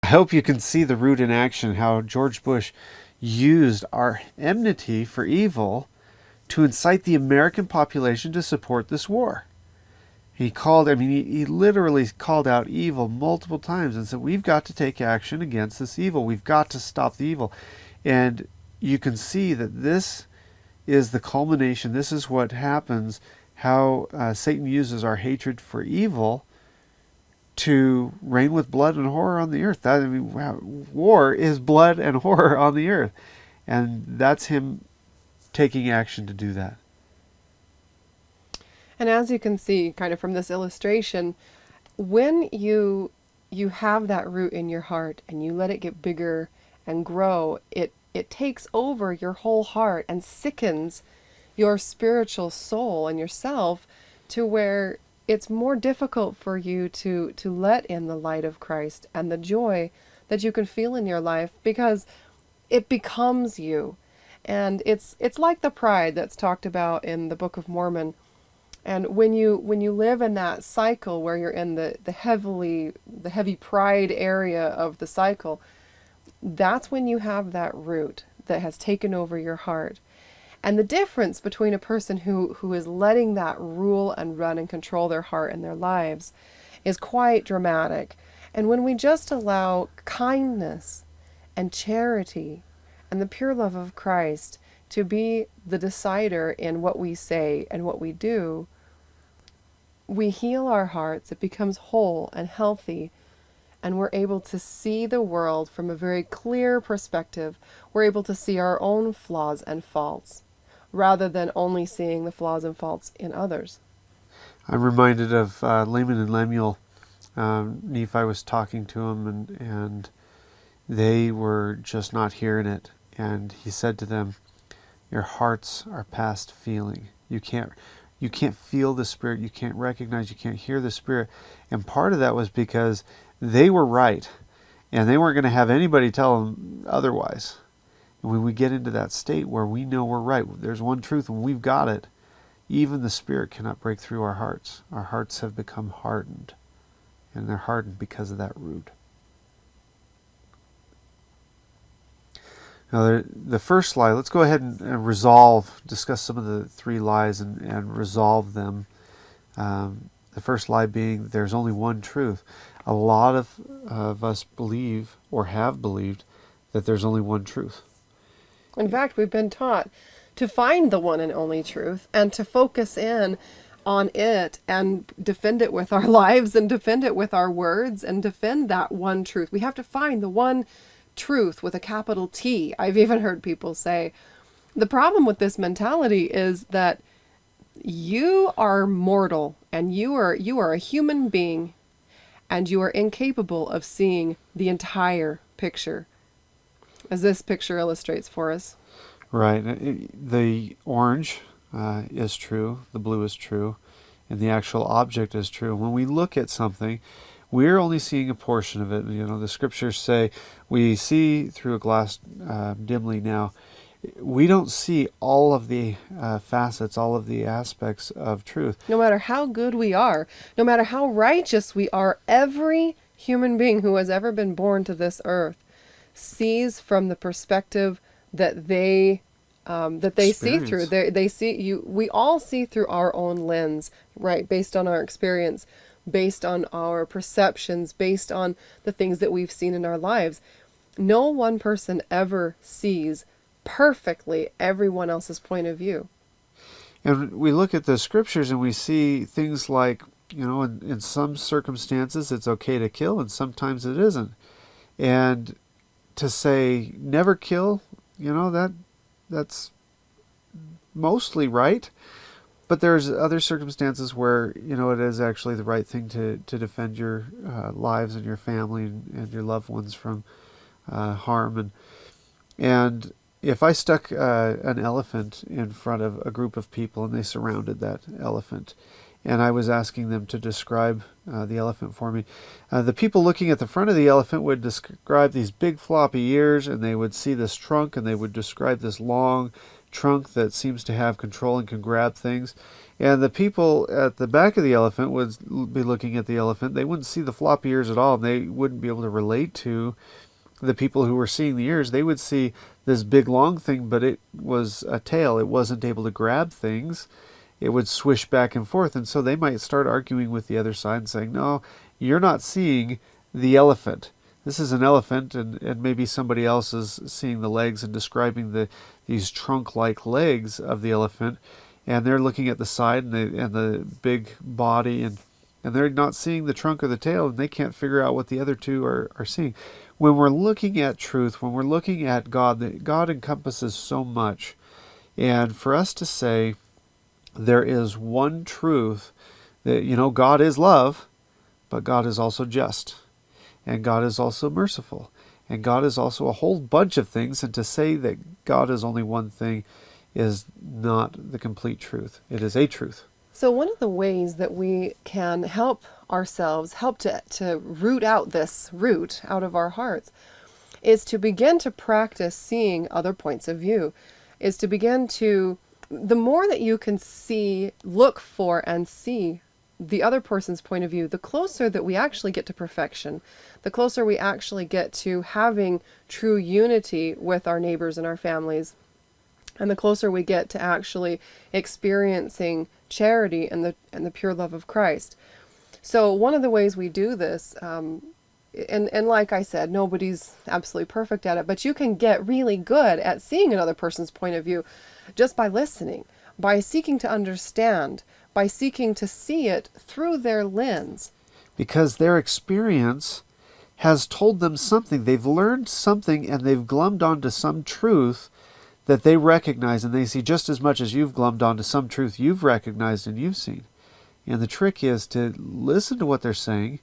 I hope you can see the root in action, how George Bush used our enmity for evil to incite the American population to support this war. He literally called out evil multiple times and said, we've got to take action against this evil. We've got to stop the evil. And you can see that this is the culmination. This is what happens, how Satan uses our hatred for evil to reign with blood and horror on the earth. War is blood and horror on the earth. And that's him taking action to do that. And as you can see kind of from this illustration, when you have that root in your heart and you let it get bigger and grow, it takes over your whole heart and sickens your spiritual soul and yourself to where it's more difficult for you to let in the light of Christ and the joy that you can feel in your life, because it becomes you. And it's like the pride that's talked about in the Book of Mormon. And when you live in that cycle where you're in the heavy pride area of the cycle, that's when you have that root that has taken over your heart. And the difference between a person who is letting that rule and run and control their heart and their lives is quite dramatic. And when we just allow kindness and charity and the pure love of Christ to be the decider in what we say and what we do, we heal our hearts, it becomes whole and healthy, and we're able to see the world from a very clear perspective. We're able to see our own flaws and faults, rather than only seeing the flaws and faults in others. I'm reminded of Laman and Lemuel. Nephi was talking to him, and they were just not hearing it. And he said to them, your hearts are past feeling. You can't feel the Spirit. You can't recognize, you can't hear the Spirit. And part of that was because they were right, and they weren't going to have anybody tell them otherwise. And when we get into that state where we know we're right, there's one truth and we've got it, even the Spirit cannot break through our hearts. Our hearts have become hardened, and they're hardened because of that root. Now, the first lie, let's go ahead and discuss some of the three lies and resolve them. The first lie being there's only one truth. A lot of us believe or have believed that there's only one truth. In fact, we've been taught to find the one and only truth and to focus in on it and defend it with our lives and defend it with our words and defend that one truth. We have to find the one truth with a capital T. I've even heard people say, the problem with this mentality is that you are mortal and you are a human being and you are incapable of seeing the entire picture, as this picture illustrates for us. Right. The orange is true, the blue is true, and the actual object is true. When we look at something, we're only seeing a portion of it. You know, the scriptures say we see through a glass dimly now. We don't see all of the facets, all of the aspects of truth. No matter how good we are, no matter how righteous we are, every human being who has ever been born to this earth sees from the perspective that they see through. They see you. We all see through our own lens, right? Based on our experience, based on our perceptions, based on the things that we've seen in our lives. No one person ever sees perfectly everyone else's point of view. And we look at the scriptures and we see things like, you know, in some circumstances it's okay to kill and sometimes it isn't. And to say never kill, you know, that's mostly right. But there's other circumstances where, you know, it is actually the right thing to defend your lives and your family and your loved ones from harm. And if I stuck an elephant in front of a group of people and they surrounded that elephant, and I was asking them to describe the elephant for me, the people looking at the front of the elephant would describe these big floppy ears, and they would see this trunk, and they would describe this long trunk that seems to have control and can grab things. And the people at the back of the elephant would be looking at the elephant. They wouldn't see the floppy ears at all, and they wouldn't be able to relate to the people who were seeing the ears. They would see this big long thing, but it was a tail. It wasn't able to grab things. It would swish back and forth. And so they might start arguing with the other side and saying, no, you're not seeing the elephant. This is an elephant, and maybe somebody else is seeing the legs and describing these trunk-like legs of the elephant, and they're looking at the side and the big body, and they're not seeing the trunk or the tail, and they can't figure out what the other two are seeing. When we're looking at truth, when we're looking at God, God encompasses so much. And for us to say there is one truth, that, you know, God is love, but God is also just. And God is also merciful. And God is also a whole bunch of things. And to say that God is only one thing is not the complete truth. It is a truth. So one of the ways that we can help ourselves, help to root out this root out of our hearts, is to begin to practice seeing other points of view, is to begin to, the more that you can see, look for and see the other person's point of view, the closer that we actually get to perfection, the closer we actually get to having true unity with our neighbors and our families, and the closer we get to actually experiencing charity and the pure love of Christ. So one of the ways we do this, and like I said, nobody's absolutely perfect at it, but you can get really good at seeing another person's point of view just by listening, by seeking to understand, by seeking to see it through their lens. Because their experience has told them something. They've learned something, and they've glommed onto some truth that they recognize, and they see just as much as you've glommed onto some truth you've recognized and you've seen. And the trick is to listen to what they're saying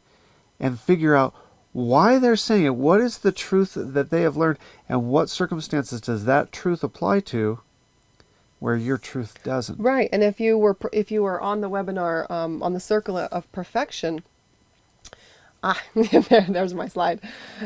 and figure out why they're saying it. What is the truth that they have learned, and what circumstances does that truth apply to where your truth doesn't? Right. And if you were on the webinar on the circle of perfection, there's my slide,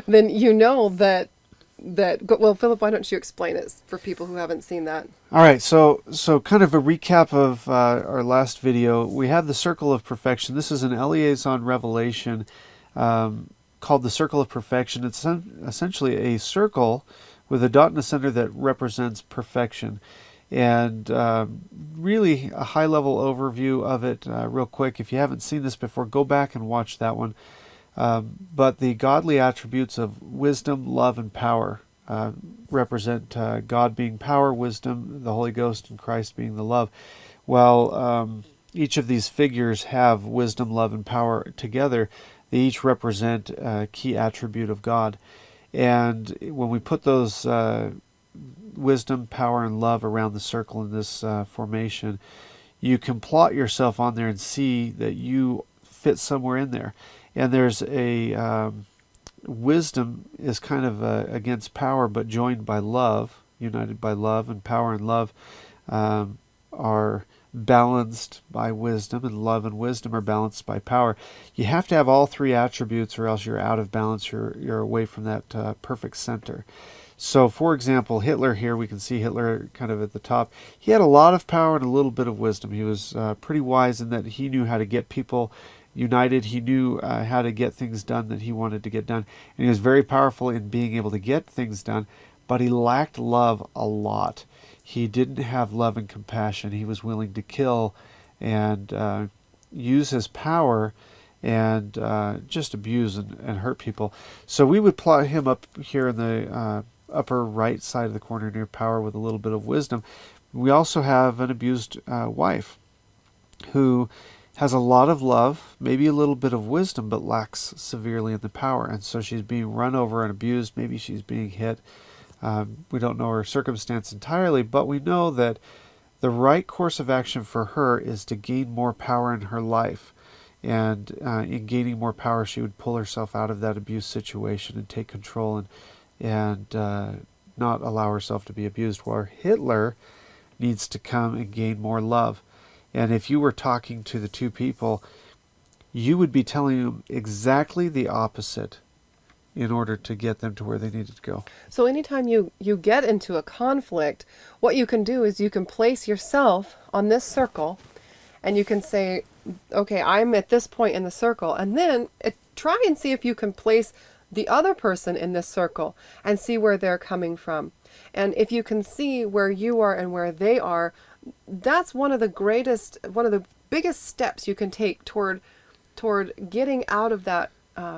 then you know that well, Philip, why don't you explain it for people who haven't seen that? All right, so kind of a recap of our last video. We have the circle of perfection. This is an Elliaison revelation called the circle of perfection. It's essentially a circle with a dot in the center that represents perfection. And really a high-level overview of it real quick. If you haven't seen this before, go back and watch that one. But the godly attributes of wisdom, love, and power represent God being power, wisdom, the Holy Ghost, and Christ being the love. Well, each of these figures have wisdom, love, and power together. They each represent a key attribute of God. And when we put those wisdom, power, and love around the circle in this formation, you can plot yourself on there and see that you fit somewhere in there. And there's a wisdom is kind of against power, but joined by love, united by love, and power and love are balanced by wisdom, and love and wisdom are balanced by power. You have to have all three attributes, or else you're out of balance. You're away from that perfect center. So, for example, Hitler here, we can see Hitler kind of at the top. He had a lot of power and a little bit of wisdom. He was pretty wise in that he knew how to get people united. He knew how to get things done that he wanted to get done. And he was very powerful in being able to get things done, but he lacked love a lot. He didn't have love and compassion. He was willing to kill and use his power and just abuse and hurt people. So we would plot him up here in the upper right side of the corner near power with a little bit of wisdom. We also have an abused wife who has a lot of love, maybe a little bit of wisdom, but lacks severely in the power. And so she's being run over and abused. Maybe she's being hit. We don't know her circumstance entirely, but we know that the right course of action for her is to gain more power in her life. And in gaining more power, she would pull herself out of that abuse situation and take control and not allow herself to be abused. Where Hitler needs to come and gain more love. And if you were talking to the two people, you would be telling them exactly the opposite in order to get them to where they needed to go. So anytime you get into a conflict, what you can do is you can place yourself on this circle, and you can say, okay, I'm at this point in the circle, and then try and see if you can place the other person in this circle and see where they're coming from. And if you can see where you are and where they are, that's one of the biggest steps you can take toward getting out of that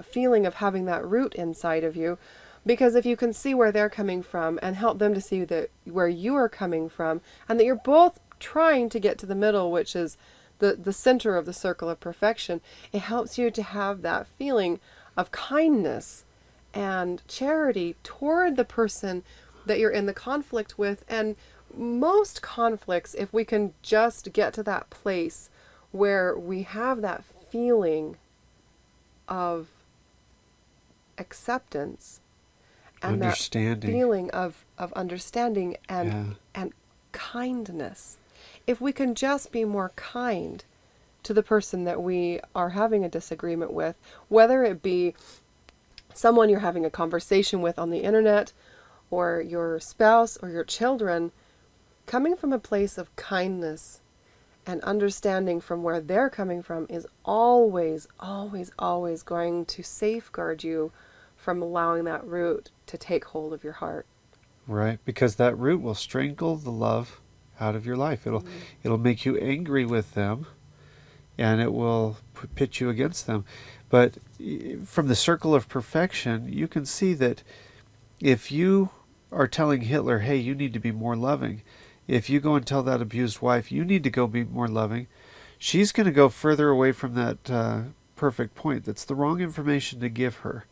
feeling of having that root inside of you. Because if you can see where they're coming from and help them to see where you are coming from, and that you're both trying to get to the middle, which is the center of the circle of perfection, it helps you to have that feeling of kindness and charity toward the person that you're in the conflict with. And most conflicts, if we can just get to that place where we have that feeling of acceptance and that feeling of understanding and kindness, if we can just be more kind to the person that we are having a disagreement with, whether it be someone you're having a conversation with on the internet, or your spouse, or your children, coming from a place of kindness and understanding from where they're coming from is always, always, always going to safeguard you from allowing that root to take hold of your heart. Right, because that root will strangle the love out of your life. It'll make you angry with them, and it will pit you against them. But from the circle of perfection, you can see that if you are telling Hitler, hey, you need to be more loving, if you go and tell that abused wife, you need to go be more loving, she's going to go further away from that perfect point. That's the wrong information to give her.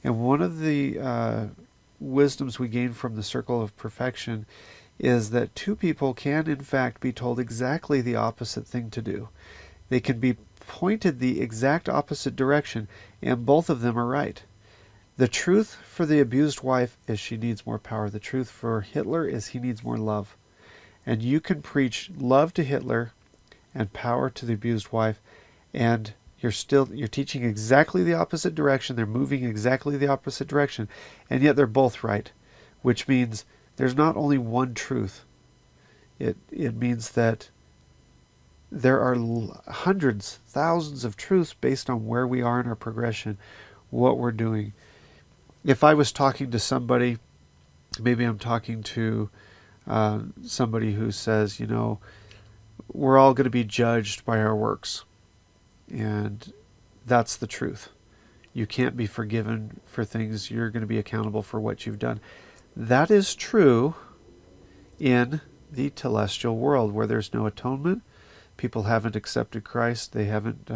And one of the wisdoms we gain from the circle of perfection is that two people can, in fact, be told exactly the opposite thing to do. They can be pointed the exact opposite direction, and both of them are right. The truth for the abused wife is she needs more power. The truth for Hitler is he needs more love. And you can preach love to Hitler and power to the abused wife, and you're teaching exactly the opposite direction. They're moving exactly the opposite direction, and yet they're both right, which means there's not only one truth. It means that there are hundreds, thousands of truths based on where we are in our progression, what we're doing. If I was talking to somebody, maybe I'm talking to somebody who says, we're all going to be judged by our works. And that's the truth. You can't be forgiven for things. You're going to be accountable for what you've done. That is true in the telestial world where there's no atonement. People haven't accepted Christ. They haven't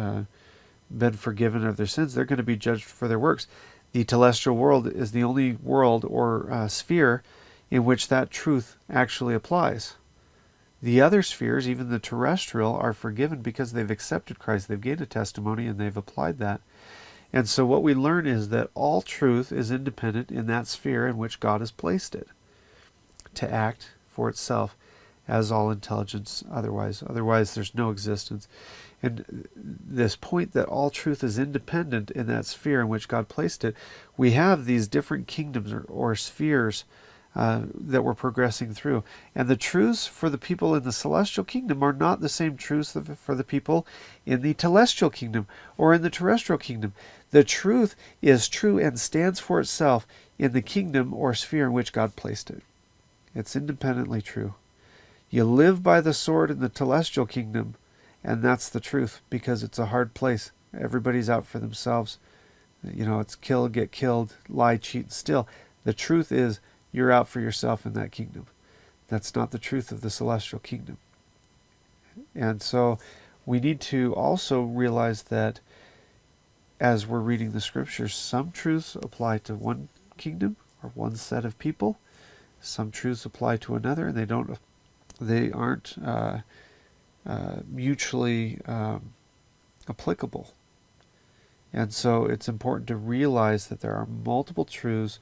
been forgiven of their sins. They're going to be judged for their works. The telestial world is the only world or sphere in which that truth actually applies. The other spheres, even the terrestrial, are forgiven because they've accepted Christ. They've gained a testimony and they've applied that. And so what we learn is that all truth is independent in that sphere in which God has placed it to act for itself as all intelligence otherwise. Otherwise, there's no existence. And this point that all truth is independent in that sphere in which God placed it, we have these different kingdoms or spheres that we're progressing through. And the truths for the people in the celestial kingdom are not the same truths for the people in the telestial kingdom or in the terrestrial kingdom. The truth is true and stands for itself in the kingdom or sphere in which God placed it. It's independently true. You live by the sword in the telestial kingdom, and that's the truth, because it's a hard place. Everybody's out for themselves. It's kill, get killed, lie, cheat, steal. The truth is you're out for yourself in that kingdom. That's not the truth of the celestial kingdom. And so we need to also realize that as we're reading the scriptures, some truths apply to one kingdom or one set of people. Some truths apply to another, and they aren't mutually applicable. And so it's important to realize that there are multiple truths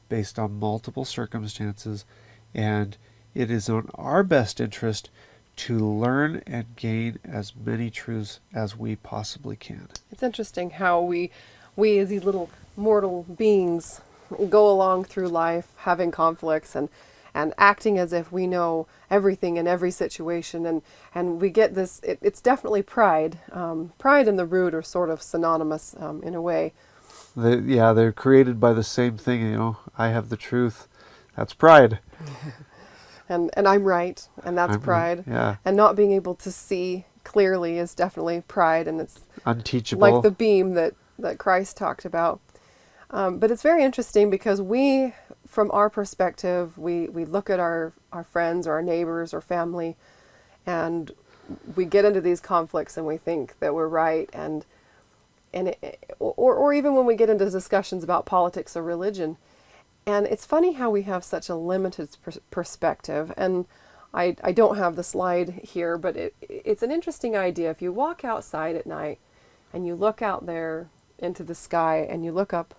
based on multiple circumstances, and it is in our best interest to learn and gain as many truths as we possibly can. It's interesting how we as these little mortal beings go along through life having conflicts and acting as if we know everything in every situation, and we get this, it's definitely pride. Pride and the root are sort of synonymous in a way. They're created by the same thing. I have the truth. That's pride. And I'm right, and that's pride. Right. Yeah. And not being able to see clearly is definitely pride, and it's unteachable. Like the beam that Christ talked about. But it's very interesting because we, from our perspective, we look at our friends or our neighbors or family, and we get into these conflicts and we think that we're right, or even when we get into discussions about politics or religion. And it's funny how we have such a limited perspective. And I don't have the slide here, but it's an interesting idea. If you walk outside at night and you look out there into the sky and you look up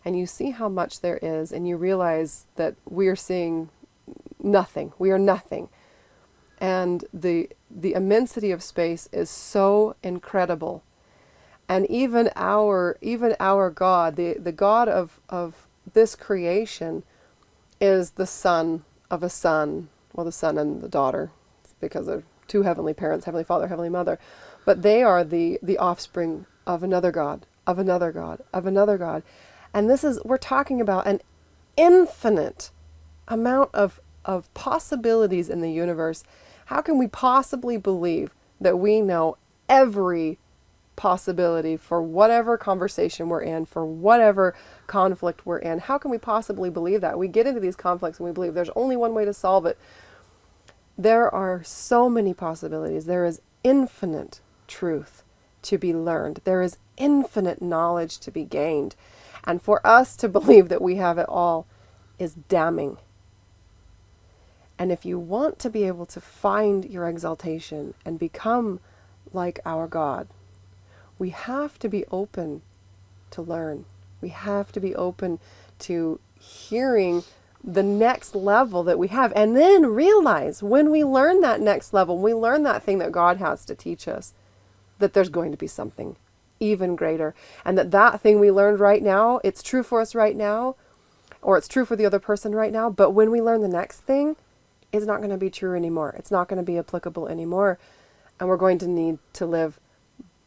and you see how much there is, and you realize that we are seeing nothing. We are nothing. And the immensity of space is so incredible. And even our God, the God of this creation, is the son of a son. Well, the son and the daughter, because they're two heavenly parents, Heavenly Father, Heavenly Mother. But they are the offspring of another God, of another God, of another God. And we're talking about an infinite amount of possibilities in the universe. How can we possibly believe that we know every possibility for whatever conversation we're in, for whatever conflict we're in? How can we possibly believe that? We get into these conflicts and we believe there's only one way to solve it. There are so many possibilities. There is infinite truth to be learned. There is infinite knowledge to be gained. And for us to believe that we have it all is damning. And if you want to be able to find your exaltation and become like our God, we have to be open to learn. We have to be open to hearing the next level that we have, and then realize when we learn that next level, when we learn that thing that God has to teach us, that there's going to be something even greater, and that thing we learned right now, it's true for us right now, or it's true for the other person right now, but when we learn the next thing, it's not going to be true anymore. It's not going to be applicable anymore, and we're going to need to live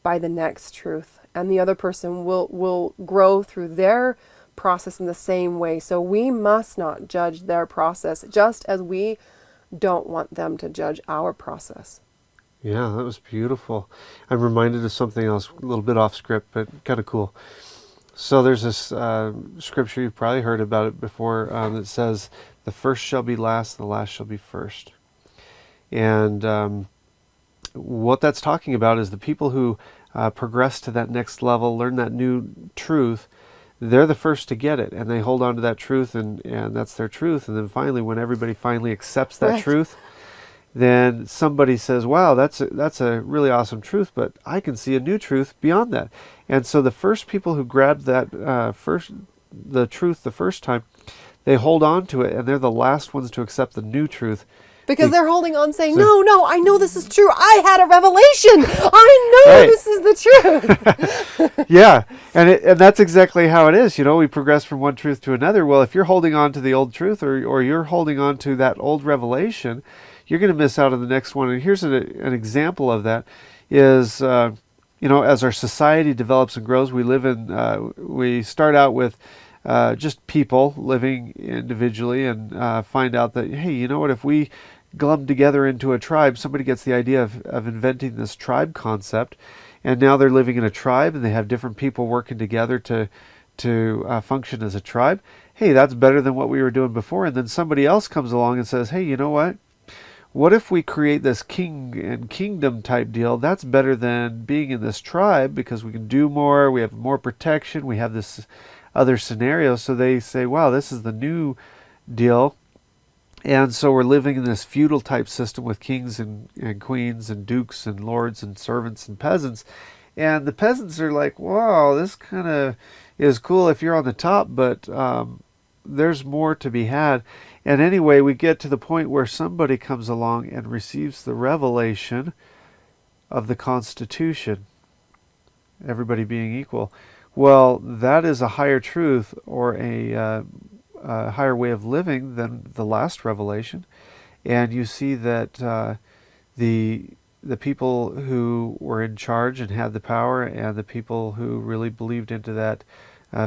by the next truth, and the other person will grow through their process in the same way. So we must not judge their process, just as we don't want them to judge our process. Yeah, that was beautiful. I'm reminded of something else, a little bit off script, but kind of cool. So there's this scripture, you've probably heard about it before, that says, the first shall be last, and the last shall be first. And what that's talking about is the people who progress to that next level, learn that new truth, they're the first to get it, and they hold on to that truth, and that's their truth. And then finally, when everybody finally accepts that Right. truth, then somebody says, wow, that's a really awesome truth, but I can see a new truth beyond that. And so the first people who grabbed that the truth the first time, they hold on to it, and they're the last ones to accept the new truth. Because Be- they're holding on saying, so- no, I know this is true. I had a revelation. I know Right. this is the truth. Yeah, and that's exactly how it is. You know, we progress from one truth to another. Well, if you're holding on to the old truth, or you're holding on to that old revelation, you're going to miss out on the next one. And here's an example of that is, as our society develops and grows, we start out with just people living individually, and find out that, hey, you know what, if we glum together into a tribe, somebody gets the idea of inventing this tribe concept, and now they're living in a tribe, and they have different people working together to function as a tribe. Hey, that's better than what we were doing before. And then somebody else comes along and says, hey, you know what if we create this king and kingdom type deal? That's better than being in this tribe, because we can do more, we have more protection, we have this other scenario. So they say, wow, this is the new deal. And so we're living in this feudal type system with kings and queens and dukes and lords and servants and peasants. And the peasants are like, wow, this kind of is cool if you're on the top, but there's more to be had. And anyway, we get to the point where somebody comes along and receives the revelation of the Constitution, everybody being equal. Well, that is a higher truth, or a higher way of living than the last revelation. And you see that the people who were in charge and had the power, and the people who really believed into that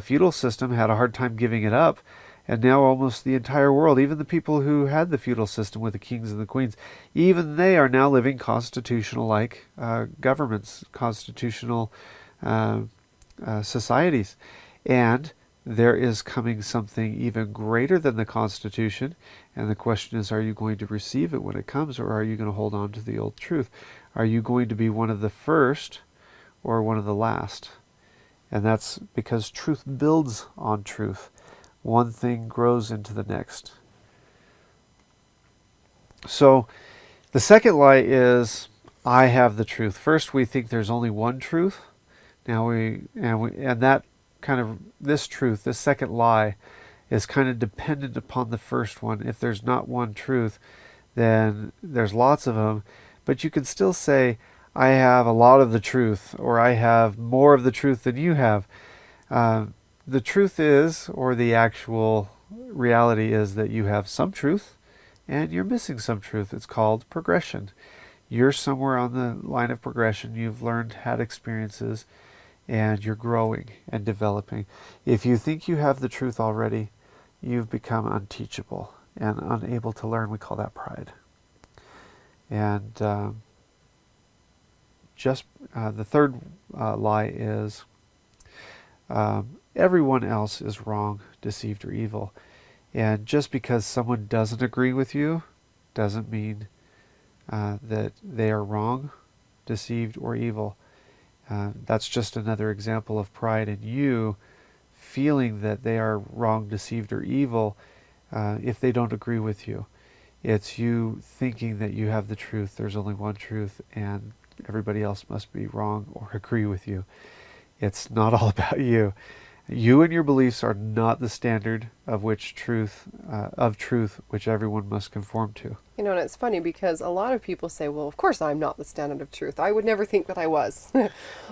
feudal system, had a hard time giving it up. And now almost the entire world, even the people who had the feudal system with the kings and the queens, even they are now living constitutional-like governments, constitutional societies. And there is coming something even greater than the Constitution. And the question is, are you going to receive it when it comes, or are you going to hold on to the old truth? Are you going to be one of the first or one of the last? And that's because truth builds on truth. One thing grows into the next. So the second lie is, I have the truth. First, we think there's only one truth. Now this truth, this second lie, is kind of dependent upon the first one. If there's not one truth, then there's lots of them. But you can still say, I have a lot of the truth, or I have more of the truth than you have. The truth is, or the actual reality is, that you have some truth and you're missing some truth. It's called progression. You're somewhere on the line of progression. You've learned, had experiences, and you're growing and developing. If you think you have the truth already, you've become unteachable and unable to learn. We call that pride. And the third lie is, everyone else is wrong, deceived, or evil. And just because someone doesn't agree with you doesn't mean that they are wrong, deceived, or evil. That's just another example of pride in you feeling that they are wrong, deceived, or evil if they don't agree with you. It's you thinking that you have the truth, there's only one truth, and everybody else must be wrong or agree with you. It's not all about you. You and your beliefs are not the standard of truth which everyone must conform to. You know, and it's funny because a lot of people say, well, of course I'm not the standard of truth. I would never think that I was.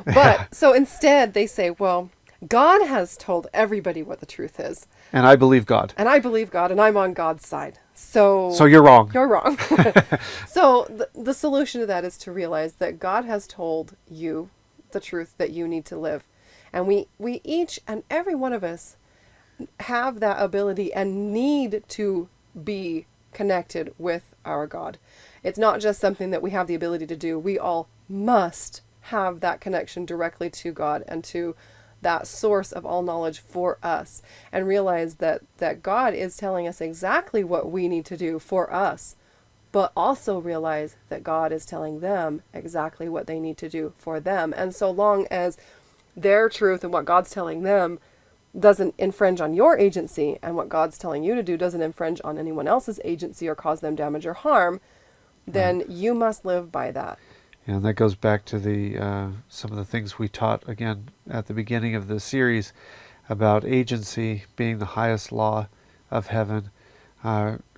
But so instead they say, well, God has told everybody what the truth is. And I believe God. And I believe God, and I'm on God's side. So you're wrong. You're wrong. So the solution to that is to realize that God has told you the truth that you need to live. And we each and every one of us have that ability and need to be connected with our God. It's not just something that we have the ability to do. We all must have that connection directly to God and to that source of all knowledge for us, and realize that God is telling us exactly what we need to do for us, but also realize that God is telling them exactly what they need to do for them. And so long as their truth and what God's telling them doesn't infringe on your agency, and what God's telling you to do doesn't infringe on anyone else's agency or cause them damage or harm, then you must live by that. And that goes back to the some of the things we taught again at the beginning of the series about agency being the highest law of heaven,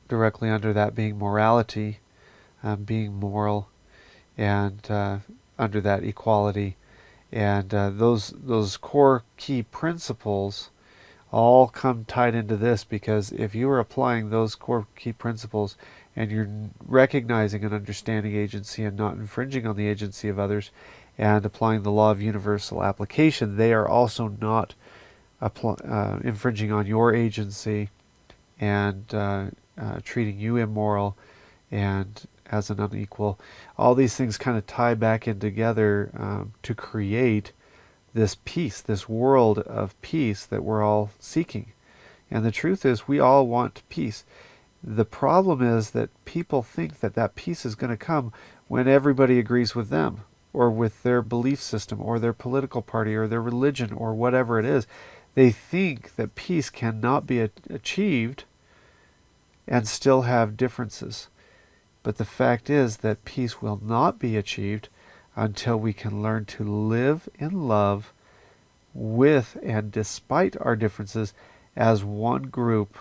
directly under that being morality, being moral, and under that equality. And those core key principles all come tied into this, because if you are applying those core key principles and you're recognizing and understanding agency and not infringing on the agency of others and applying the law of universal application, they are also not infringing on your agency and treating you immoral and as an unequal. All these things kind of tie back in together to create this peace, this world of peace that we're all seeking. And the truth is, we all want peace. The problem is that people think that that peace is going to come when everybody agrees with them, or with their belief system, or their political party, or their religion, or whatever it is. They think that peace cannot be achieved and still have differences. But the fact is that peace will not be achieved until we can learn to live in love with and despite our differences as one group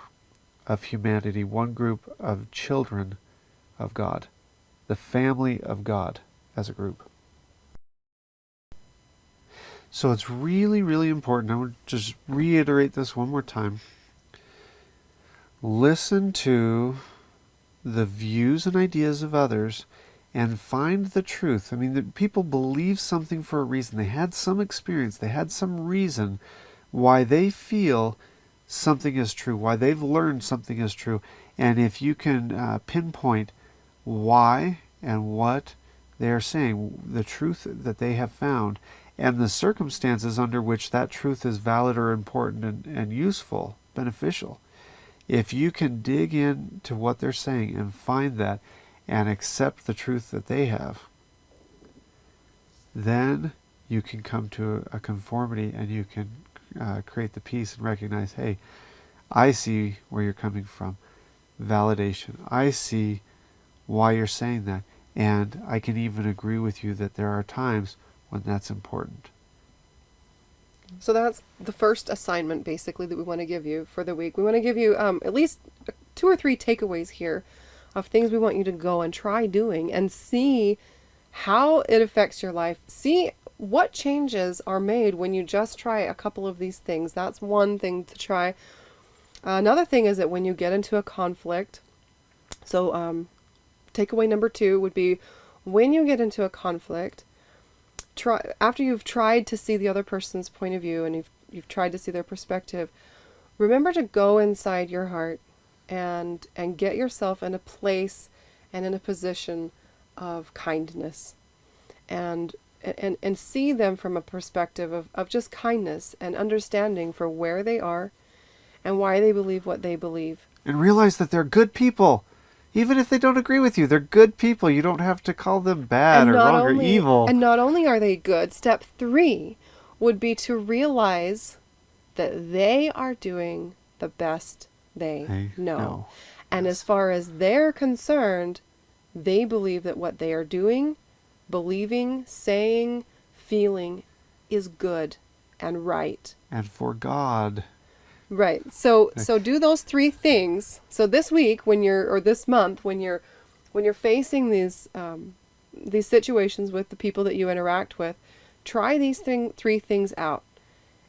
of humanity, one group of children of God, the family of God as a group. So it's really, really important. I want to just reiterate this one more time. Listen to the views and ideas of others and find the truth. I mean, people believe something for a reason. They had some experience. They had some reason why they feel something is true, why they've learned something is true. And if you can pinpoint why and what they are saying, the truth that they have found, and the circumstances under which that truth is valid or important and useful, beneficial. If you can dig into what they're saying and find that and accept the truth that they have, then you can come to a conformity, and you can create the peace and recognize, hey, I see where you're coming from. Validation. I see why you're saying that. And I can even agree with you that there are times when that's important. So that's the first assignment, basically, that we want to give you for the week. We want to give you at least 2 or 3 takeaways here of things we want you to go and try doing and see how it affects your life. See what changes are made when you just try a couple of these things. That's one thing to try. Another thing is that when you get into a conflict, so takeaway number 2 would be, when you get into a conflict, after you've tried to see the other person's point of view and you've tried to see their perspective, remember to go inside your heart and get yourself in a place and in a position of kindness, and see them from a perspective of just kindness and understanding for where they are and why they believe what they believe. And realize that they're good people. Even if they don't agree with you, they're good people. You don't have to call them bad or wrong or evil. And not only are they good, step 3 would be to realize that they are doing the best they know. And as far as they're concerned, they believe that what they are doing, believing, saying, feeling is good and right. And for God. Right. So do those 3 things. So this week, or this month, when you're facing these situations with the people that you interact with, try these 3 things out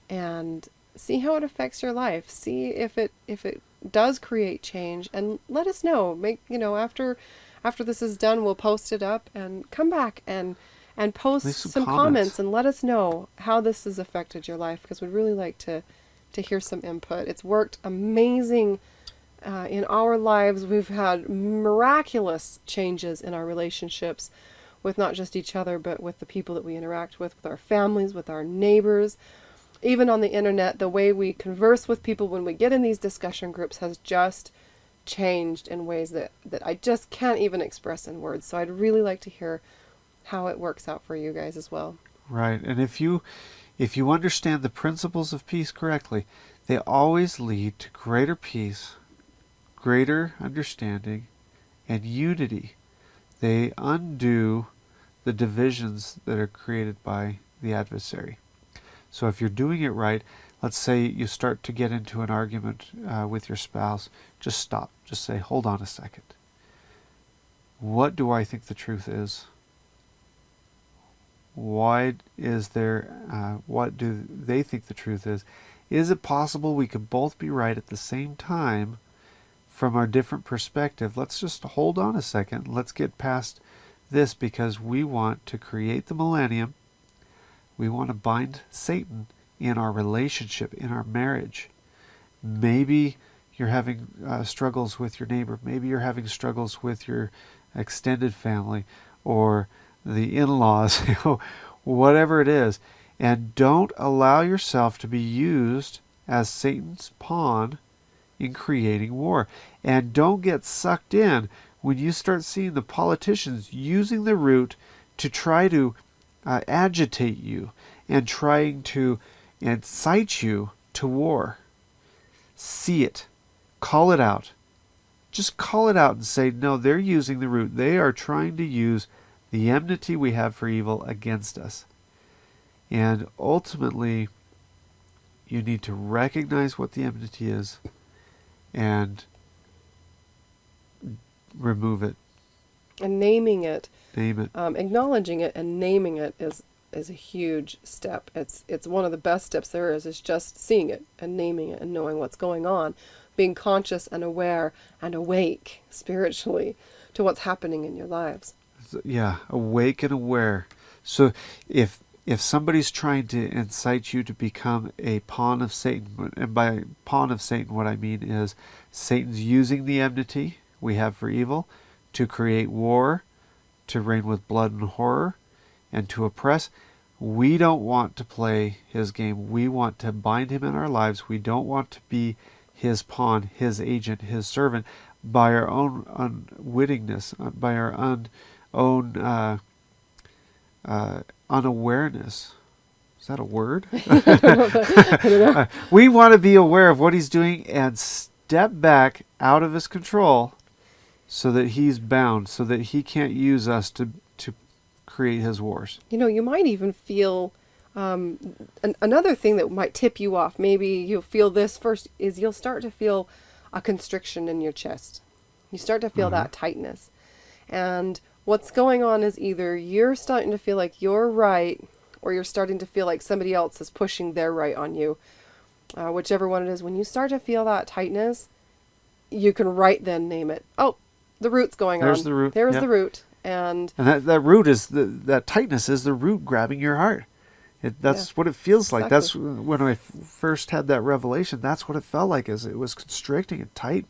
and see how it affects your life. See if it does create change, and let us know. After this is done, we'll post it up and come back and post some comments and let us know how this has affected your life, because we'd really like to hear some input. It's worked amazing in our lives. We've had miraculous changes in our relationships with not just each other, but with the people that we interact with our families, with our neighbors. even on the internet, the way we converse with people when we get in these discussion groups has just changed in ways that I just can't even express in words. So I'd really like to hear how it works out for you guys as well. Right. And if you understand the principles of peace correctly, they always lead to greater peace, greater understanding, and unity. They undo the divisions that are created by the adversary. So if you're doing it right, let's say you start to get into an argument with your spouse, just stop. Just say, hold on a second. What do I think the truth is? Why is there, what do they think the truth is? Is it possible we could both be right at the same time from our different perspective? Let's just hold on a second. Let's get past this, because we want to create the millennium. We want to bind Satan in our relationship, in our marriage. Maybe you're having struggles with your neighbor. Maybe you're having struggles with your extended family or the in-laws, whatever it is. And don't allow yourself to be used as Satan's pawn in creating war. And don't get sucked in when you start seeing the politicians using the root to try to agitate you and trying to incite you to war. See it. Call it out. Just call it out and say, no, they're using the root. They are trying to use the enmity we have for evil against us. And ultimately, you need to recognize what the enmity is and remove it. And naming it. Name it. Acknowledging it and naming it is a huge step. It's one of the best steps there is just seeing it and naming it and knowing what's going on, being conscious and aware and awake spiritually to what's happening in your lives. Yeah, awake and aware. So if somebody's trying to incite you to become a pawn of Satan, and by pawn of Satan what I mean is Satan's using the enmity we have for evil to create war, to reign with blood and horror, and to oppress. We don't want to play his game. We want to bind him in our lives. We don't want to be his pawn, his agent, his servant by our own unwittingness, by our own unawareness. Is that a word? I don't know. We want to be aware of what he's doing and step back out of his control so that he's bound, so that he can't use us to create his wars. You know, you might even feel another thing that might tip you off. Maybe you'll feel this first is you'll start to feel a constriction in your chest. You start to feel that tightness. And what's going on is either you're starting to feel like you're right, or you're starting to feel like somebody else is pushing their right on you. Whichever one it is, when you start to feel that tightness, you can right then name it. Oh, the root's going on. There's the root. There's Yep. the root. And that root is, that tightness is the root grabbing your heart. That's what it feels like. Exactly. That's when I first had that revelation. That's what it felt like. Is it was constricting and tight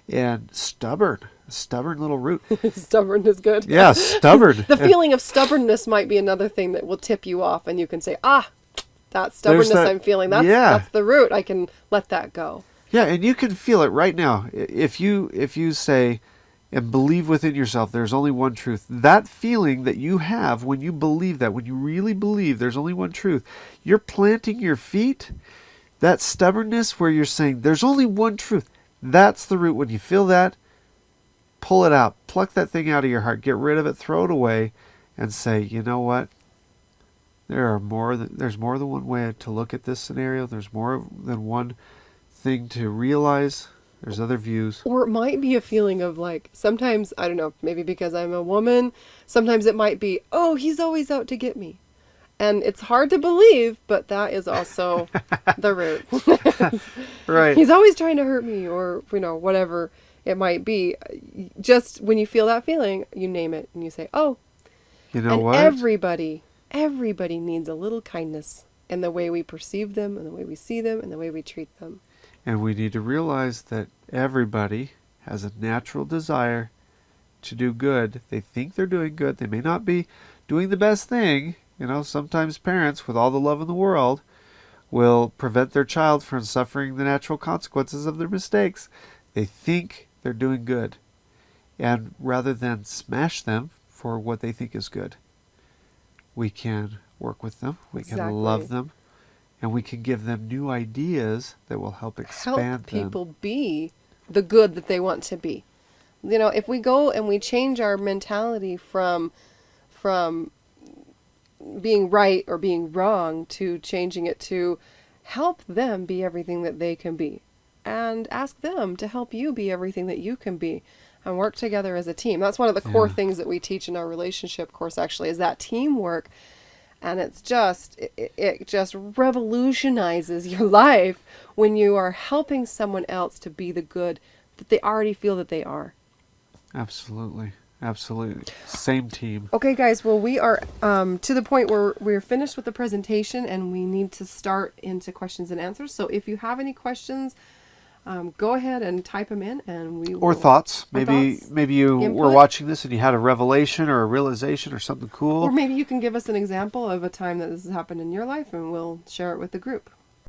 and stubborn. A stubborn little root. stubborn is good. Yeah, stubborn. The feeling of stubbornness might be another thing that will tip you off, and you can say, that stubbornness that- I'm feeling, that's the root. I can let that go. Yeah, and you can feel it right now. If you say and believe within yourself there's only one truth, that feeling that you have when you believe that, when you really believe there's only one truth, you're planting your feet. That stubbornness where you're saying there's only one truth, that's the root. When you feel that, pull it out. Pluck that thing out of your heart. Get rid of it. Throw it away and say, you know what? There's more than one way to look at this scenario. There's more than one thing to realize. There's other views. Or it might be a feeling of like, sometimes, I don't know, maybe because I'm a woman, sometimes it might be, oh, he's always out to get me. And it's hard to believe, but that is also the root. Right. He's always trying to hurt me, or, whatever it might be. Just when you feel that feeling, you name it and you say, oh. You know and what? everybody needs a little kindness in the way we perceive them, and the way we see them, and the way we treat them. And we need to realize that everybody has a natural desire to do good. They think they're doing good. They may not be doing the best thing. Sometimes parents, with all the love in the world, will prevent their child from suffering the natural consequences of their mistakes. They think they're doing good. And rather than smash them for what they think is good, we can work with them, we can love them, and we can give them new ideas that will help expand help people be the good that they want to be. You know, if we go and we change our mentality from being right or being wrong to changing it to help them be everything that they can be, and ask them to help you be everything that you can be, and work together as a team. That's one of the core things that we teach in our relationship course, actually, is that teamwork. And it's just, it just revolutionizes your life when you are helping someone else to be the good that they already feel that they are. Absolutely. Absolutely. Same team. Okay, guys. Well, we are to the point where we're finished with the presentation and we need to start into questions and answers. So if you have any questions, go ahead and type them in, and we will, or thoughts. or Maybe thoughts, maybe you were input. watching this and you had a revelation or a realization or something cool. Or maybe you can give us an example of a time that this has happened in your life, and we'll share it with the group.